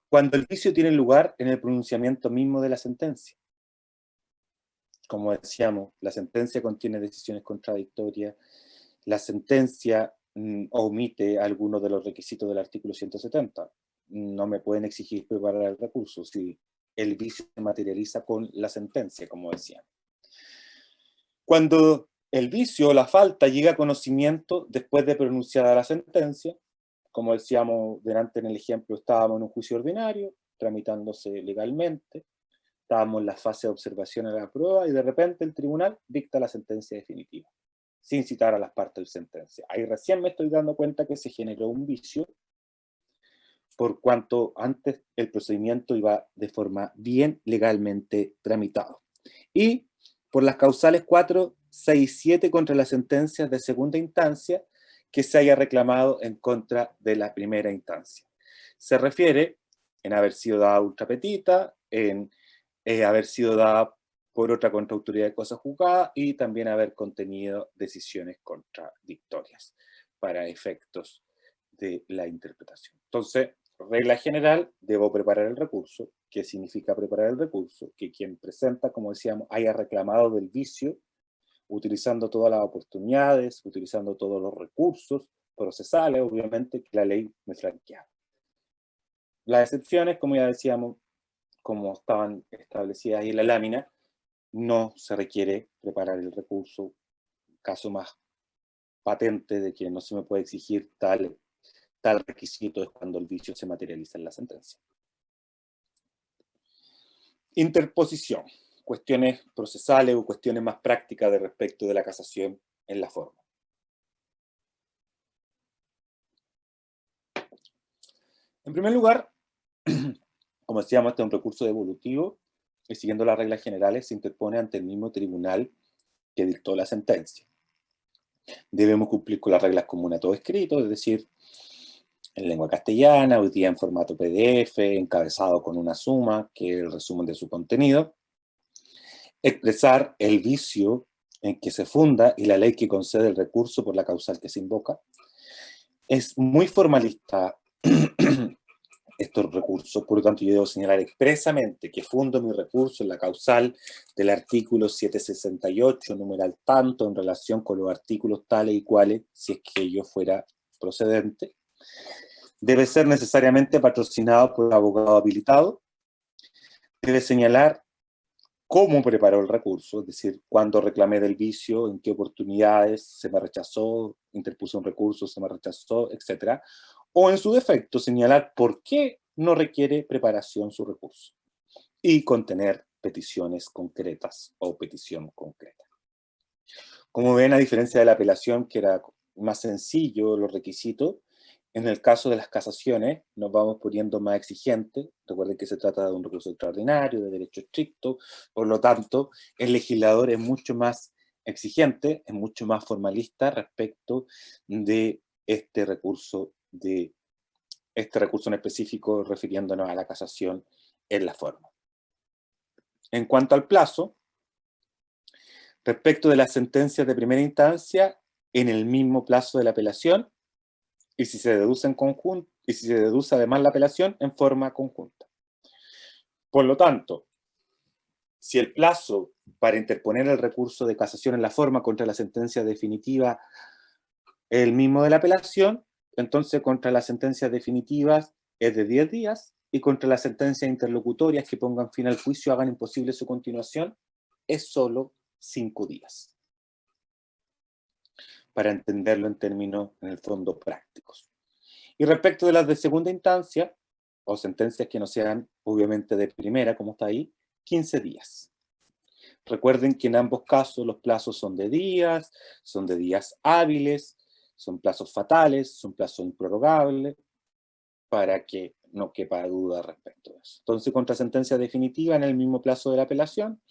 Cuando el vicio tiene lugar en el pronunciamiento mismo de la sentencia. Como decíamos, la sentencia contiene decisiones contradictorias, la sentencia omite algunos de los requisitos del artículo 170. No me pueden exigir preparar el recurso si el vicio se materializa con la sentencia, como decíamos. Cuando el vicio o la falta llega a conocimiento después de pronunciada la sentencia, como decíamos delante en el ejemplo, estábamos en un juicio ordinario, tramitándose legalmente, estábamos en la fase de observación a la prueba y de repente el tribunal dicta la sentencia definitiva, sin citar a las partes de sentencia. Ahí recién me estoy dando cuenta que se generó un vicio, por cuanto antes el procedimiento iba de forma bien legalmente tramitado. Y por las causales 4, 6 y 7 contra las sentencias de segunda instancia que se haya reclamado en contra de la primera instancia. Se refiere en haber sido dada ultra petita, en haber sido dada por otra contraautoridad de cosas juzgadas y también haber contenido decisiones contradictorias para efectos de la interpretación. Entonces, regla general, debo preparar el recurso. ¿Qué significa preparar el recurso? Que quien presenta, como decíamos, haya reclamado del vicio, utilizando todas las oportunidades, utilizando todos los recursos procesales, obviamente, que la ley me franqueaba. Las excepciones, como ya decíamos, como estaban establecidas ahí en la lámina, no se requiere preparar el recurso. Caso más patente de que no se me puede exigir tal requisito es cuando el vicio se materializa en la sentencia. Interposición. Cuestiones procesales o cuestiones más prácticas de respecto de la casación en la forma. En primer lugar, como decíamos, este es un recurso devolutivo y siguiendo las reglas generales se interpone ante el mismo tribunal que dictó la sentencia. Debemos cumplir con las reglas comunes a todo escrito, es decir, en lengua castellana, hoy día en formato PDF, encabezado con una suma, que es el resumen de su contenido. Expresar el vicio en que se funda y la ley que concede el recurso por la causal que se invoca. Es muy formalista estos recursos, por lo tanto yo debo señalar expresamente que fundo mi recurso en la causal del artículo 768, numeral tanto, en relación con los artículos tales y cuales, si es que yo fuera procedente. Debe ser necesariamente patrocinado por un abogado habilitado. Debe señalar cómo preparó el recurso, es decir, cuándo reclamé del vicio, en qué oportunidades se me rechazó, interpuse un recurso, se me rechazó, etc. O en su defecto, señalar por qué no requiere preparación su recurso. Y contener peticiones concretas o petición concreta. Como ven, a diferencia de la apelación, que era más sencillo los requisitos, en el caso de las casaciones nos vamos poniendo más exigentes. Recuerden que se trata de un recurso extraordinario, de derecho estricto, por lo tanto, el legislador es mucho más exigente, es mucho más formalista respecto de este recurso en específico, refiriéndonos a la casación en la forma. En cuanto al plazo, respecto de las sentencias de primera instancia, en el mismo plazo de la apelación, y si se deduce en conjunto, y si se deduce además la apelación en forma conjunta. Por lo tanto, si el plazo para interponer el recurso de casación en la forma contra la sentencia definitiva es el mismo de la apelación, entonces contra las sentencias definitivas es de 10 días, y contra las sentencias interlocutorias que pongan fin al juicio, hagan imposible su continuación, es solo 5 días. Para entenderlo en términos, en el fondo, prácticos. Y respecto de las de segunda instancia, o sentencias que no sean obviamente de primera, como está ahí, 15 días. Recuerden que en ambos casos los plazos son de días hábiles, son plazos fatales, son plazos improrrogables, para que no quepa duda respecto a eso. Entonces, contra sentencia definitiva en el mismo plazo de la apelación,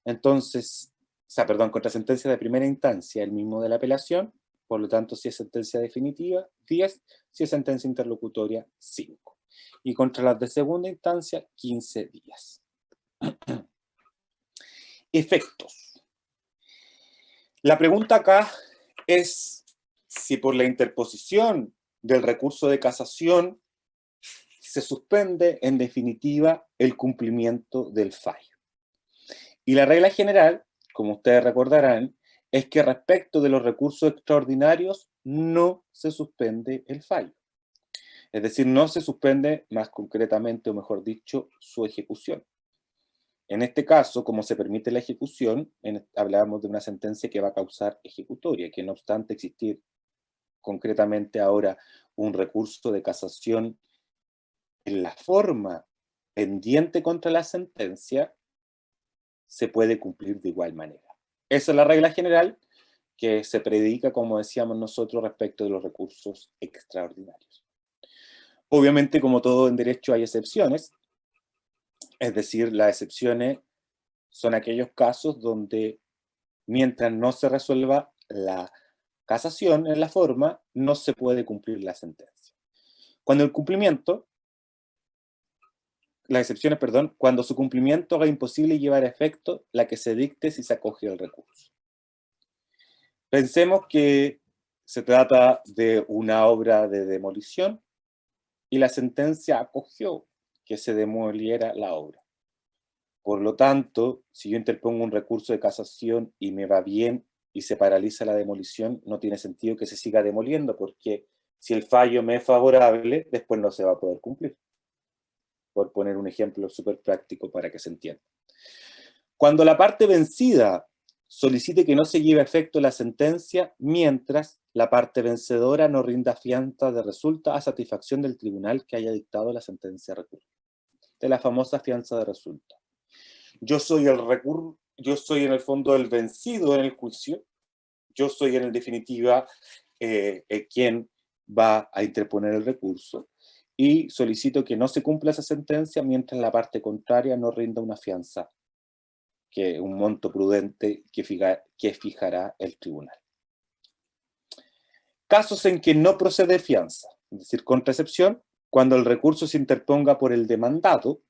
entonces, contra sentencia de primera instancia, el mismo de la apelación, por lo tanto, si es sentencia definitiva, 10, si es sentencia interlocutoria, 5. Y contra las de segunda instancia, 15 días. Efectos. La pregunta acá es si por la interposición del recurso de casación se suspende, en definitiva, el cumplimiento del fallo. Y la regla general, como ustedes recordarán, es que respecto de los recursos extraordinarios no se suspende el fallo. Es decir, no se suspende, más concretamente, o mejor dicho, su ejecución. En este caso, como se permite la ejecución, hablábamos de una sentencia que va a causar ejecutoria, que no obstante existir concretamente ahora un recurso de casación en la forma pendiente contra la sentencia, se puede cumplir de igual manera. Esa es la regla general que se predica, como decíamos nosotros, respecto de los recursos extraordinarios. Obviamente, como todo en derecho, hay excepciones, es decir, las excepciones son aquellos casos donde, mientras no se resuelva la casación en la forma, no se puede cumplir la sentencia. Cuando el cumplimiento, las excepciones, perdón, cuando su cumplimiento haga imposible llevar a efecto la que se dicte si se acoge el recurso. Pensemos que se trata de una obra de demolición y la sentencia acogió que se demoliera la obra. Por lo tanto, si yo interpongo un recurso de casación y me va bien y se paraliza la demolición, no tiene sentido que se siga demoliendo, porque si el fallo me es favorable, después no se va a poder cumplir. Por poner un ejemplo súper práctico para que se entienda. Cuando la parte vencida solicite que no se lleve a efecto la sentencia, mientras la parte vencedora no rinda fianza de resulta a satisfacción del tribunal que haya dictado la sentencia recurrida. De la famosa fianza de resulta. Yo soy en el fondo el vencido en el juicio, yo soy en definitiva quien va a interponer el recurso, y solicito que no se cumpla esa sentencia mientras la parte contraria no rinda una fianza, que es un monto prudente que fijará el tribunal. Casos en que no procede fianza, es decir, contra excepción, cuando el recurso se interponga por el demandado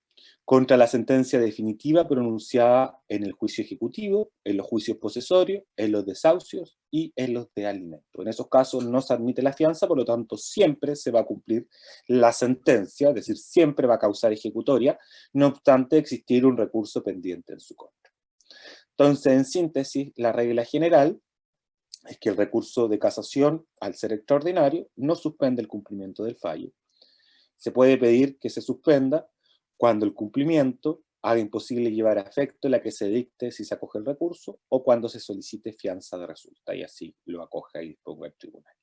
contra la sentencia definitiva pronunciada en el juicio ejecutivo, en los juicios posesorios, en los desahucios y en los de alimento. En esos casos no se admite la fianza, por lo tanto siempre se va a cumplir la sentencia, es decir, siempre va a causar ejecutoria, no obstante existir un recurso pendiente en su contra. Entonces, en síntesis, la regla general es que el recurso de casación, al ser extraordinario, no suspende el cumplimiento del fallo. Se puede pedir que se suspenda cuando el cumplimiento haga imposible llevar a efecto la que se dicte si se acoge el recurso, o cuando se solicite fianza de resulta, y así lo acoja y disponga el tribunal.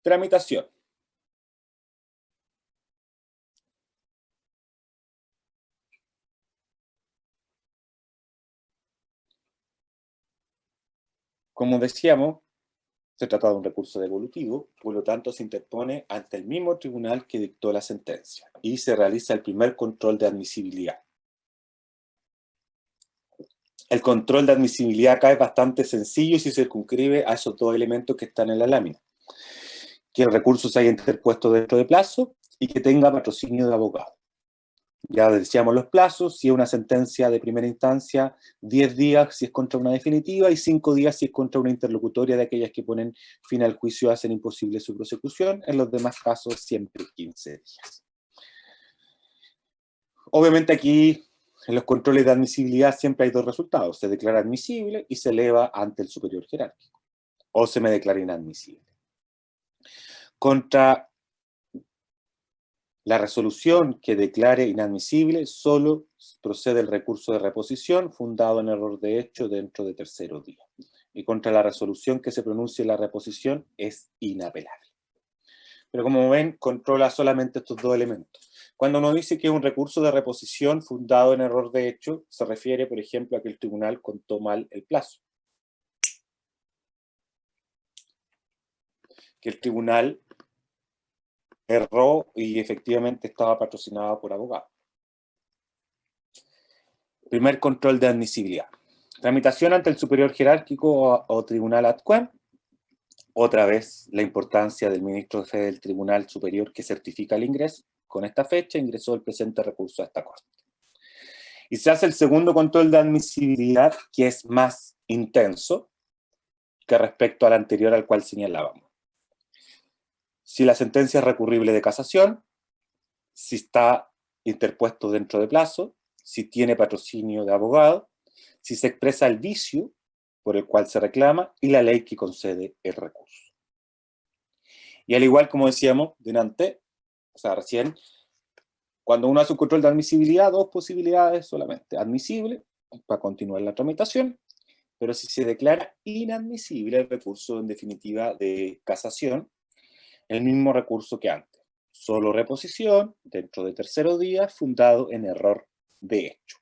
Tramitación. como decíamos, se trata de un recurso devolutivo, por lo tanto se interpone ante el mismo tribunal que dictó la sentencia y se realiza el primer control de admisibilidad. El control de admisibilidad acá es bastante sencillo y se circunscribe a esos dos elementos que están en la lámina. Que el recurso se haya interpuesto dentro de plazo y que tenga patrocinio de abogado. Ya decíamos los plazos, si es una sentencia de primera instancia, 10 días si es contra una definitiva y 5 días si es contra una interlocutoria de aquellas que ponen fin al juicio y hacen imposible su prosecución. En los demás casos, siempre 15 días. Obviamente aquí, en los controles de admisibilidad siempre hay dos resultados. Se declara admisible y se eleva ante el superior jerárquico. O se me declara inadmisible. Contra la resolución que declare inadmisible, solo procede el recurso de reposición fundado en error de hecho dentro de terceros días. Y contra la resolución que se pronuncie la reposición es inapelable. Pero como ven, controla solamente estos dos elementos. Cuando uno dice que es un recurso de reposición fundado en error de hecho, se refiere, por ejemplo, a que el tribunal contó mal el plazo. Que el tribunal erró y efectivamente estaba patrocinado por abogado. Primer control de admisibilidad. Tramitación ante el superior jerárquico o tribunal ad quem. Otra vez, la importancia del ministro jefe del tribunal superior que certifica el ingreso. Con esta fecha ingresó el presente recurso a esta corte. Y se hace el segundo control de admisibilidad, que es más intenso que respecto al anterior al cual señalábamos. Si la sentencia es recurrible de casación, si está interpuesto dentro de plazo, si tiene patrocinio de abogado, si se expresa el vicio por el cual se reclama y la ley que concede el recurso. Y al igual como decíamos delante, o sea, recién, cuando uno hace un control de admisibilidad, dos posibilidades solamente. Admisible, para continuar la tramitación, pero si se declara inadmisible el recurso en definitiva de casación, el mismo recurso que antes. Solo reposición, dentro de tercero día, fundado en error de hecho.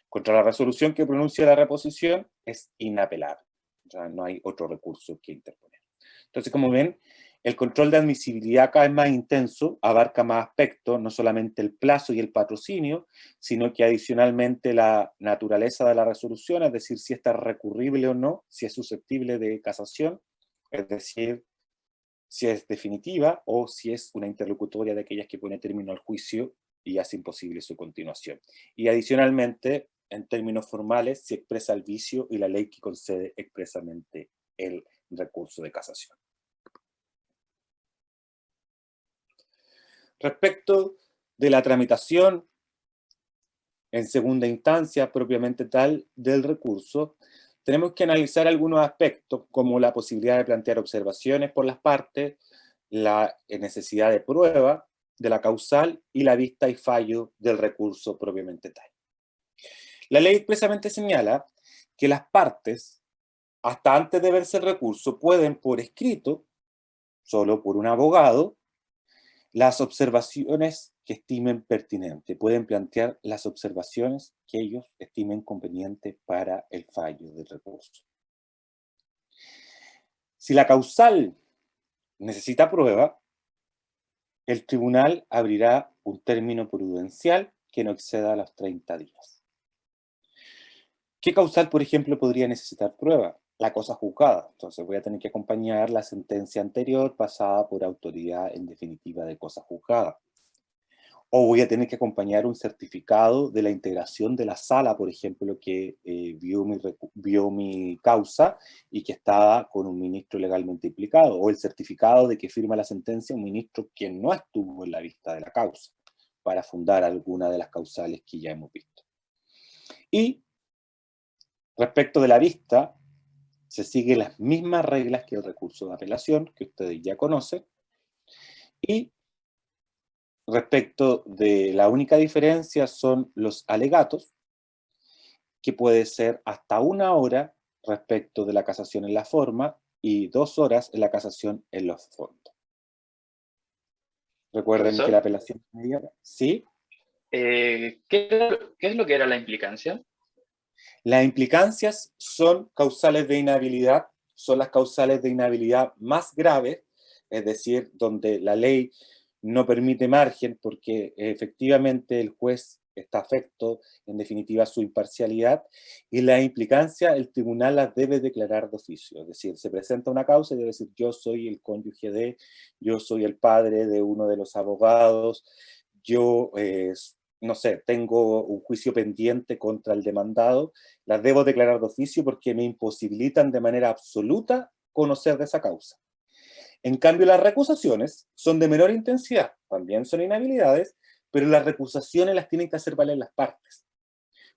Contra la resolución que pronuncia la reposición es inapelable. O sea, no hay otro recurso que interponer. Entonces, como ven, el control de admisibilidad acá es más intenso, abarca más aspectos, no solamente el plazo y el patrocinio, sino que adicionalmente la naturaleza de la resolución, es decir, si esta es recurrible o no, si es susceptible de casación, es decir, si es definitiva o si es una interlocutoria de aquellas que pone término al juicio y hace imposible su continuación. Y adicionalmente, en términos formales, si expresa el vicio y la ley que concede expresamente el recurso de casación. Respecto de la tramitación en segunda instancia propiamente tal del recurso, tenemos que analizar algunos aspectos como la posibilidad de plantear observaciones por las partes, la necesidad de prueba de la causal y la vista y fallo del recurso propiamente tal. La ley expresamente señala que las partes, hasta antes de verse el recurso, pueden por escrito, solo por un abogado, las observaciones que estimen pertinentes. Pueden plantear las observaciones que ellos estimen convenientes para el fallo del recurso. Si la causal necesita prueba, el tribunal abrirá un término prudencial que no exceda los 30 días. ¿Qué causal, por ejemplo, podría necesitar prueba? La cosa juzgada. Entonces voy a tener que acompañar la sentencia anterior pasada por autoridad en definitiva de cosa juzgada. O voy a tener que acompañar un certificado de la integración de la sala, por ejemplo, que vio mi causa y que estaba con un ministro legalmente implicado. O el certificado de que firma la sentencia un ministro que no estuvo en la vista de la causa, para fundar alguna de las causales que ya hemos visto. Y respecto de la vista, se siguen las mismas reglas que el recurso de apelación, que ustedes ya conocen, y respecto de la única diferencia son los alegatos, que puede ser hasta 1 hora respecto de la casación en la forma y 2 horas en la casación en los fondos. Recuerden que la Profesor, apelación media, ¿sí? ¿qué es lo que era la implicancia? Las implicancias son causales de inhabilidad son las causales de inhabilidad más graves, es decir, donde la ley no permite margen porque efectivamente el juez está afecto, en definitiva, a su imparcialidad, y la implicancia el tribunal las debe declarar de oficio. Es decir, se presenta una causa y debe decir yo soy el cónyuge de, yo soy el padre de uno de los abogados, yo, no sé, tengo un juicio pendiente contra el demandado, las debo declarar de oficio porque me imposibilitan de manera absoluta conocer de esa causa. En cambio, las recusaciones son de menor intensidad, también son inhabilidades, pero las recusaciones las tienen que hacer valer las partes.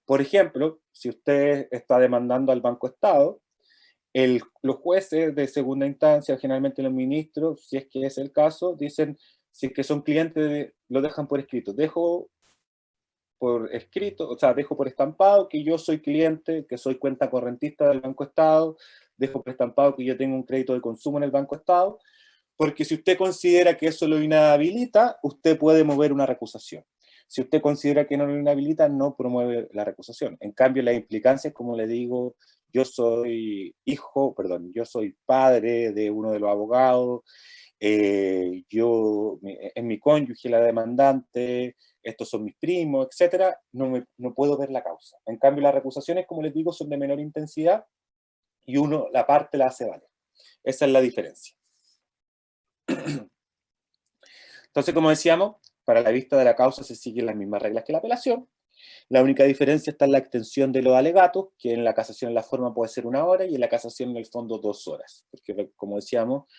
Por ejemplo, si usted está demandando al Banco Estado, los jueces de segunda instancia, generalmente los ministros, si es que es el caso, dicen, si es que son clientes, lo dejan por escrito. Dejo por escrito, o sea, dejo por estampado que yo soy cliente, que soy cuenta correntista del Banco Estado, dejo por estampado que yo tengo un crédito de consumo en el Banco Estado, porque si usted considera que eso lo inhabilita, usted puede mover una recusación. Si usted considera que no lo inhabilita, no promueve la recusación. En cambio, la implicancia es, como le digo, yo soy hijo, perdón, yo soy padre de uno de los abogados, es mi cónyuge la demandante, estos son mis primos, etcétera, no puedo ver la causa. En cambio, las recusaciones, como les digo, son de menor intensidad y la parte la hace valer. Esa es la diferencia. Entonces, como decíamos, para la vista de la causa se siguen las mismas reglas que la apelación. La única diferencia está en la extensión de los alegatos, que en la casación en la forma puede ser 1 hora y en la casación en el fondo 2 horas. Porque, como decíamos,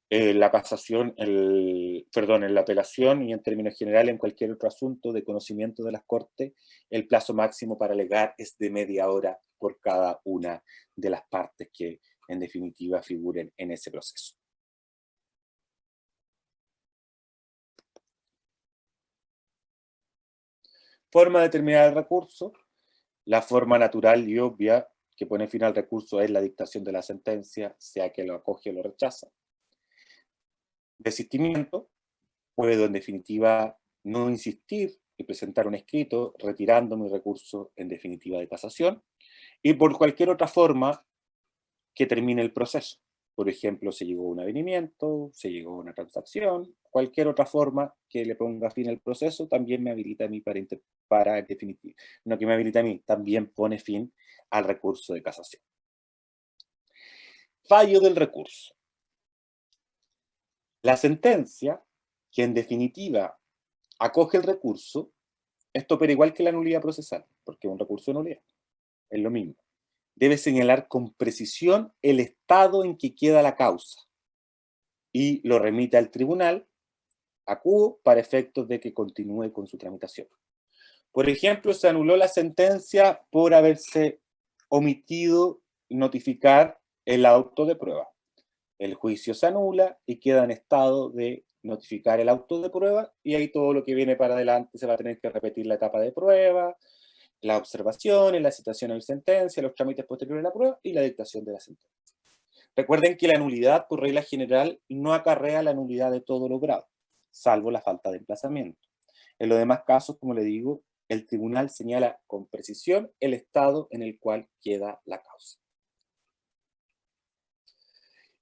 la casación, en la apelación y en términos generales en cualquier otro asunto de conocimiento de las Cortes, el plazo máximo para alegar es de media hora por cada una de las partes que en definitiva figuren en ese proceso. Forma de terminar el recurso. La forma natural y obvia que pone fin al recurso es la dictación de la sentencia, sea que lo acoge o lo rechaza. Desistimiento. Puedo en definitiva no insistir y presentar un escrito retirando mi recurso en definitiva de casación y por cualquier otra forma que termine el proceso. Por ejemplo, se llegó a un avenimiento, se llegó a una transacción, cualquier otra forma que le ponga fin al proceso también me habilita a mí para en definitiva. No que me habilita a mí, también pone fin al recurso de casación. Fallo del recurso. La sentencia, que en definitiva acoge el recurso, esto opera igual que la nulidad procesal, porque es un recurso de nulidad, es lo mismo. Debe señalar con precisión el estado en que queda la causa y lo remite al tribunal acuo para efectos de que continúe con su tramitación. Por ejemplo, se anuló la sentencia por haberse omitido notificar el auto de prueba. El juicio se anula y queda en estado de notificar el auto de prueba y ahí todo lo que viene para adelante se va a tener que repetir la etapa de prueba, las observaciones, la citación de sentencia, los trámites posteriores a la prueba y la dictación de la sentencia. Recuerden que la nulidad, por regla general, no acarrea la nulidad de todo lo grado, salvo la falta de emplazamiento. En los demás casos, como le digo, el tribunal señala con precisión el estado en el cual queda la causa.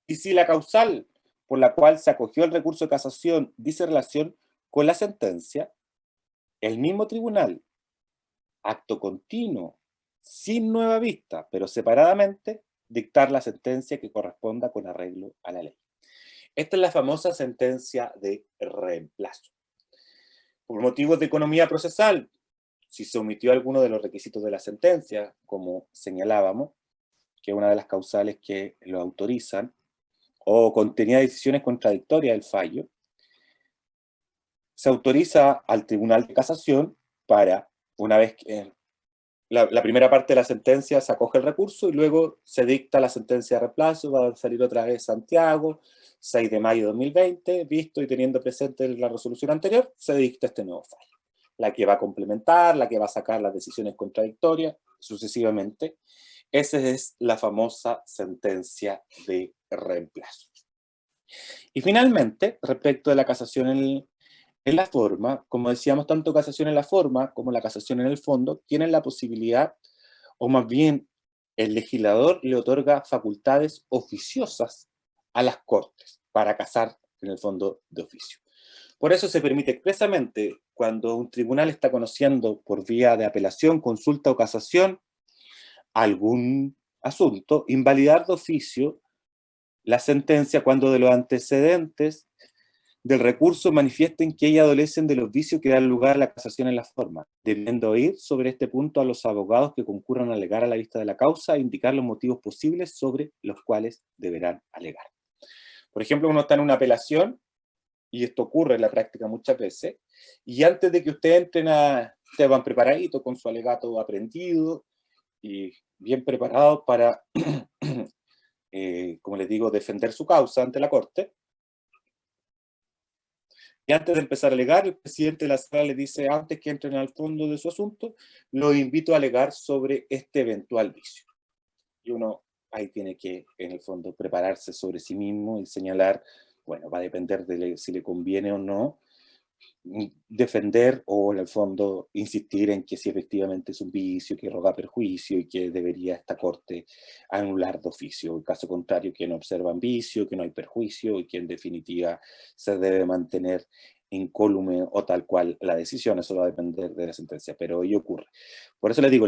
Y si la causal por la cual se acogió el recurso de casación dice relación con la sentencia, el mismo tribunal, acto continuo, sin nueva vista, pero separadamente, dictar la sentencia que corresponda con arreglo a la ley. Esta es la famosa sentencia de reemplazo. Por motivos de economía procesal, si se omitió alguno de los requisitos de la sentencia, como señalábamos, que es una de las causales que lo autorizan, o contenía decisiones contradictorias del fallo, se autoriza al Tribunal de Casación para, una vez que la primera parte de la sentencia se acoge el recurso y luego se dicta la sentencia de reemplazo, va a salir otra vez Santiago, 6 de mayo de 2020, visto y teniendo presente la resolución anterior, se dicta este nuevo fallo. La que va a complementar, la que va a sacar las decisiones contradictorias, sucesivamente. Esa es la famosa sentencia de reemplazo. Y finalmente, respecto de la casación en la forma, como decíamos, tanto casación en la forma como la casación en el fondo tienen la posibilidad, o más bien el legislador le otorga facultades oficiosas a las Cortes para casar, en el fondo, de oficio. Por eso se permite expresamente, cuando un tribunal está conociendo por vía de apelación, consulta o casación algún asunto, invalidar de oficio la sentencia cuando de los antecedentes del recurso manifiesten que ella adolecen de los vicios que dan lugar a la casación en la forma, debiendo oír sobre este punto a los abogados que concurran a alegar a la vista de la causa e indicar los motivos posibles sobre los cuales deberán alegar. Por ejemplo, uno está en una apelación, y esto ocurre en la práctica muchas veces, y antes de que ustedes ustedes van preparaditos con su alegato aprendido y bien preparados para, como les digo, defender su causa ante la Corte. Y antes de empezar a alegar, el presidente de la sala le dice, antes que entren al fondo de su asunto, lo invito a alegar sobre este eventual vicio. Y uno ahí tiene que, en el fondo, prepararse sobre sí mismo y señalar, bueno, va a depender de si le conviene o no, defender o, en el fondo, insistir en que si efectivamente es un vicio, que roga perjuicio y que debería esta Corte anular de oficio. En caso contrario, que no observan vicio, que no hay perjuicio y que en definitiva se debe mantener incólume o tal cual la decisión. Eso va a depender de la sentencia, pero hoy ocurre. Por eso les digo,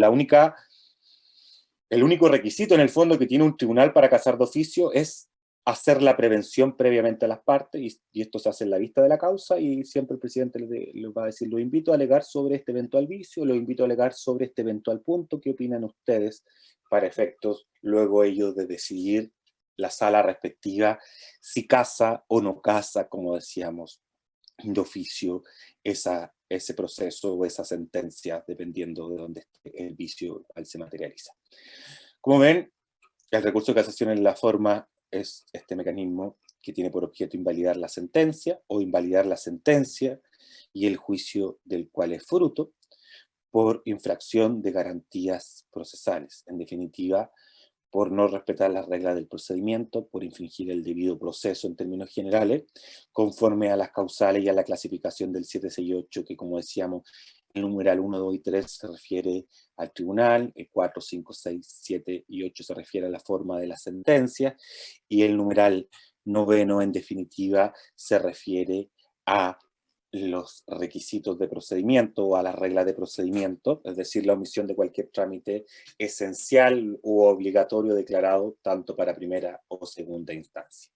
el único requisito en el fondo que tiene un tribunal para casar de oficio es hacer la prevención previamente a las partes, y esto se hace en la vista de la causa, y siempre el presidente les va a decir, lo invito a alegar sobre este eventual vicio, lo invito a alegar sobre este eventual punto, ¿qué opinan ustedes? Para efectos, luego ellos de decidir la sala respectiva, si casa o no casa, como decíamos, de oficio, ese proceso o esa sentencia, dependiendo de dónde esté el vicio al se materializa. Como ven, el recurso de casación en la forma es este mecanismo que tiene por objeto invalidar la sentencia o invalidar la sentencia y el juicio del cual es fruto por infracción de garantías procesales. En definitiva, por no respetar las reglas del procedimiento, por infringir el debido proceso en términos generales, conforme a las causales y a la clasificación del 768, que como decíamos, el numeral 1, 2 y 3 se refiere al tribunal, el 4, 5, 6, 7 y 8 se refiere a la forma de la sentencia, y el numeral noveno, en definitiva, se refiere a los requisitos de procedimiento o a las reglas de procedimiento, es decir, la omisión de cualquier trámite esencial u obligatorio declarado tanto para primera o segunda instancia.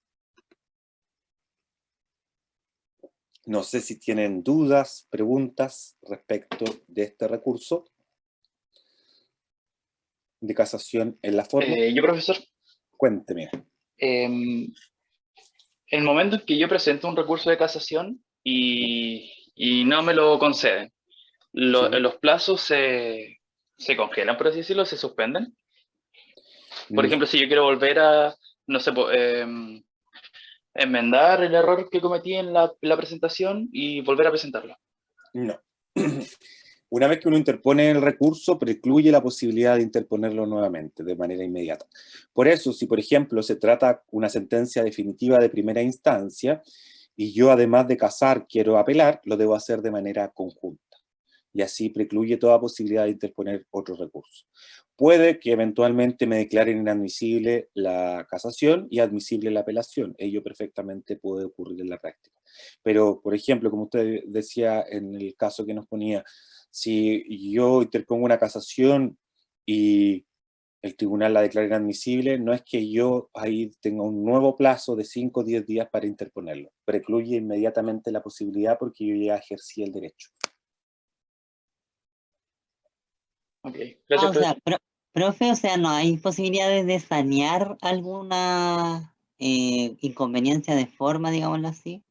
No sé si tienen dudas, preguntas respecto de este recurso de casación en la forma. Yo, profesor, Cuénteme. el momento en que yo presento un recurso de casación y no me lo conceden, ¿Sí? los plazos se congelan, por así decirlo, se suspenden. Por No, ejemplo, si yo quiero volver a, no sé, enmendar el error que cometí en la presentación y volver a presentarlo. no. Una vez que uno interpone el recurso, precluye la posibilidad de interponerlo nuevamente, de manera inmediata. Por eso, si por ejemplo se trata una sentencia definitiva de primera instancia, y yo además de casar quiero apelar, lo debo hacer de manera conjunta. Y así precluye toda posibilidad de interponer otro recurso. Puede que eventualmente me declaren inadmisible la casación y admisible la apelación. Ello perfectamente puede ocurrir en la práctica. Pero, por ejemplo, como usted decía en el caso que nos ponía, si yo interpongo una casación y el tribunal la declara inadmisible, no es que yo ahí tenga un nuevo plazo de 5 o 10 días para interponerlo. Precluye inmediatamente la posibilidad porque yo ya ejercí el derecho. Ok, gracias, O sea, profesor. profe, o sea, no hay posibilidades de sanear alguna inconveniencia de forma, digámoslo así.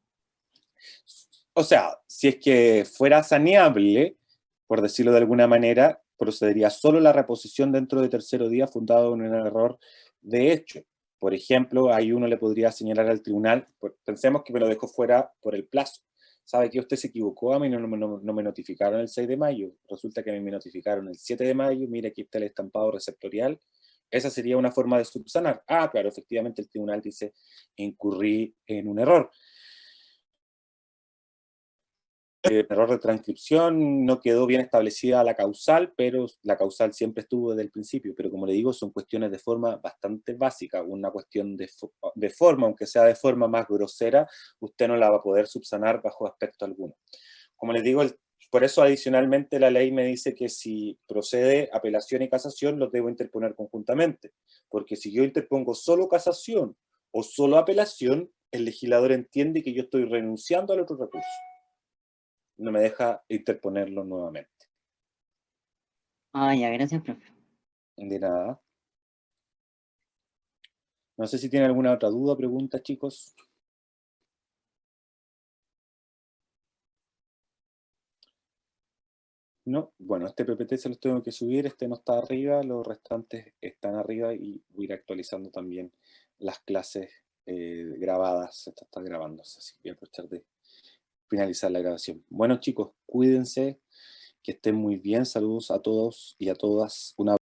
O sea, si es que fuera saneable, por decirlo de alguna manera, procedería solo la reposición dentro de tercero día fundado en un error de hecho. Por ejemplo, ahí uno le podría señalar al tribunal, pensemos que me lo dejó fuera por el plazo. ¿Sabe que usted se equivocó? A mí no me notificaron el 6 de mayo. Resulta que a mí me notificaron el 7 de mayo. Mira, aquí está el estampado receptorial. Esa sería una forma de subsanar. Ah, claro, efectivamente el tribunal dice, incurrí en un error. error de transcripción, no quedó bien establecida la causal, pero la causal siempre estuvo desde el principio, pero como le digo, son cuestiones de forma bastante básica, una cuestión de forma, aunque sea de forma más grosera, usted no la va a poder subsanar bajo aspecto alguno. Como les digo, por eso adicionalmente la ley me dice que si procede apelación y casación, los debo interponer conjuntamente, porque si yo interpongo solo casación o solo apelación, el legislador entiende que yo estoy renunciando al otro recurso. No me deja interponerlo nuevamente. Ah, ya, gracias, profe. De nada. No sé si tienen alguna otra duda, pregunta, chicos. No, bueno, este PPT se los tengo que subir, este no está arriba, los restantes están arriba y voy a ir actualizando también las clases grabadas. Esto está grabándose, así que voy a aprovechar de finalizar la grabación. Bueno, chicos, cuídense, que estén muy bien, saludos a todos y a todas. Una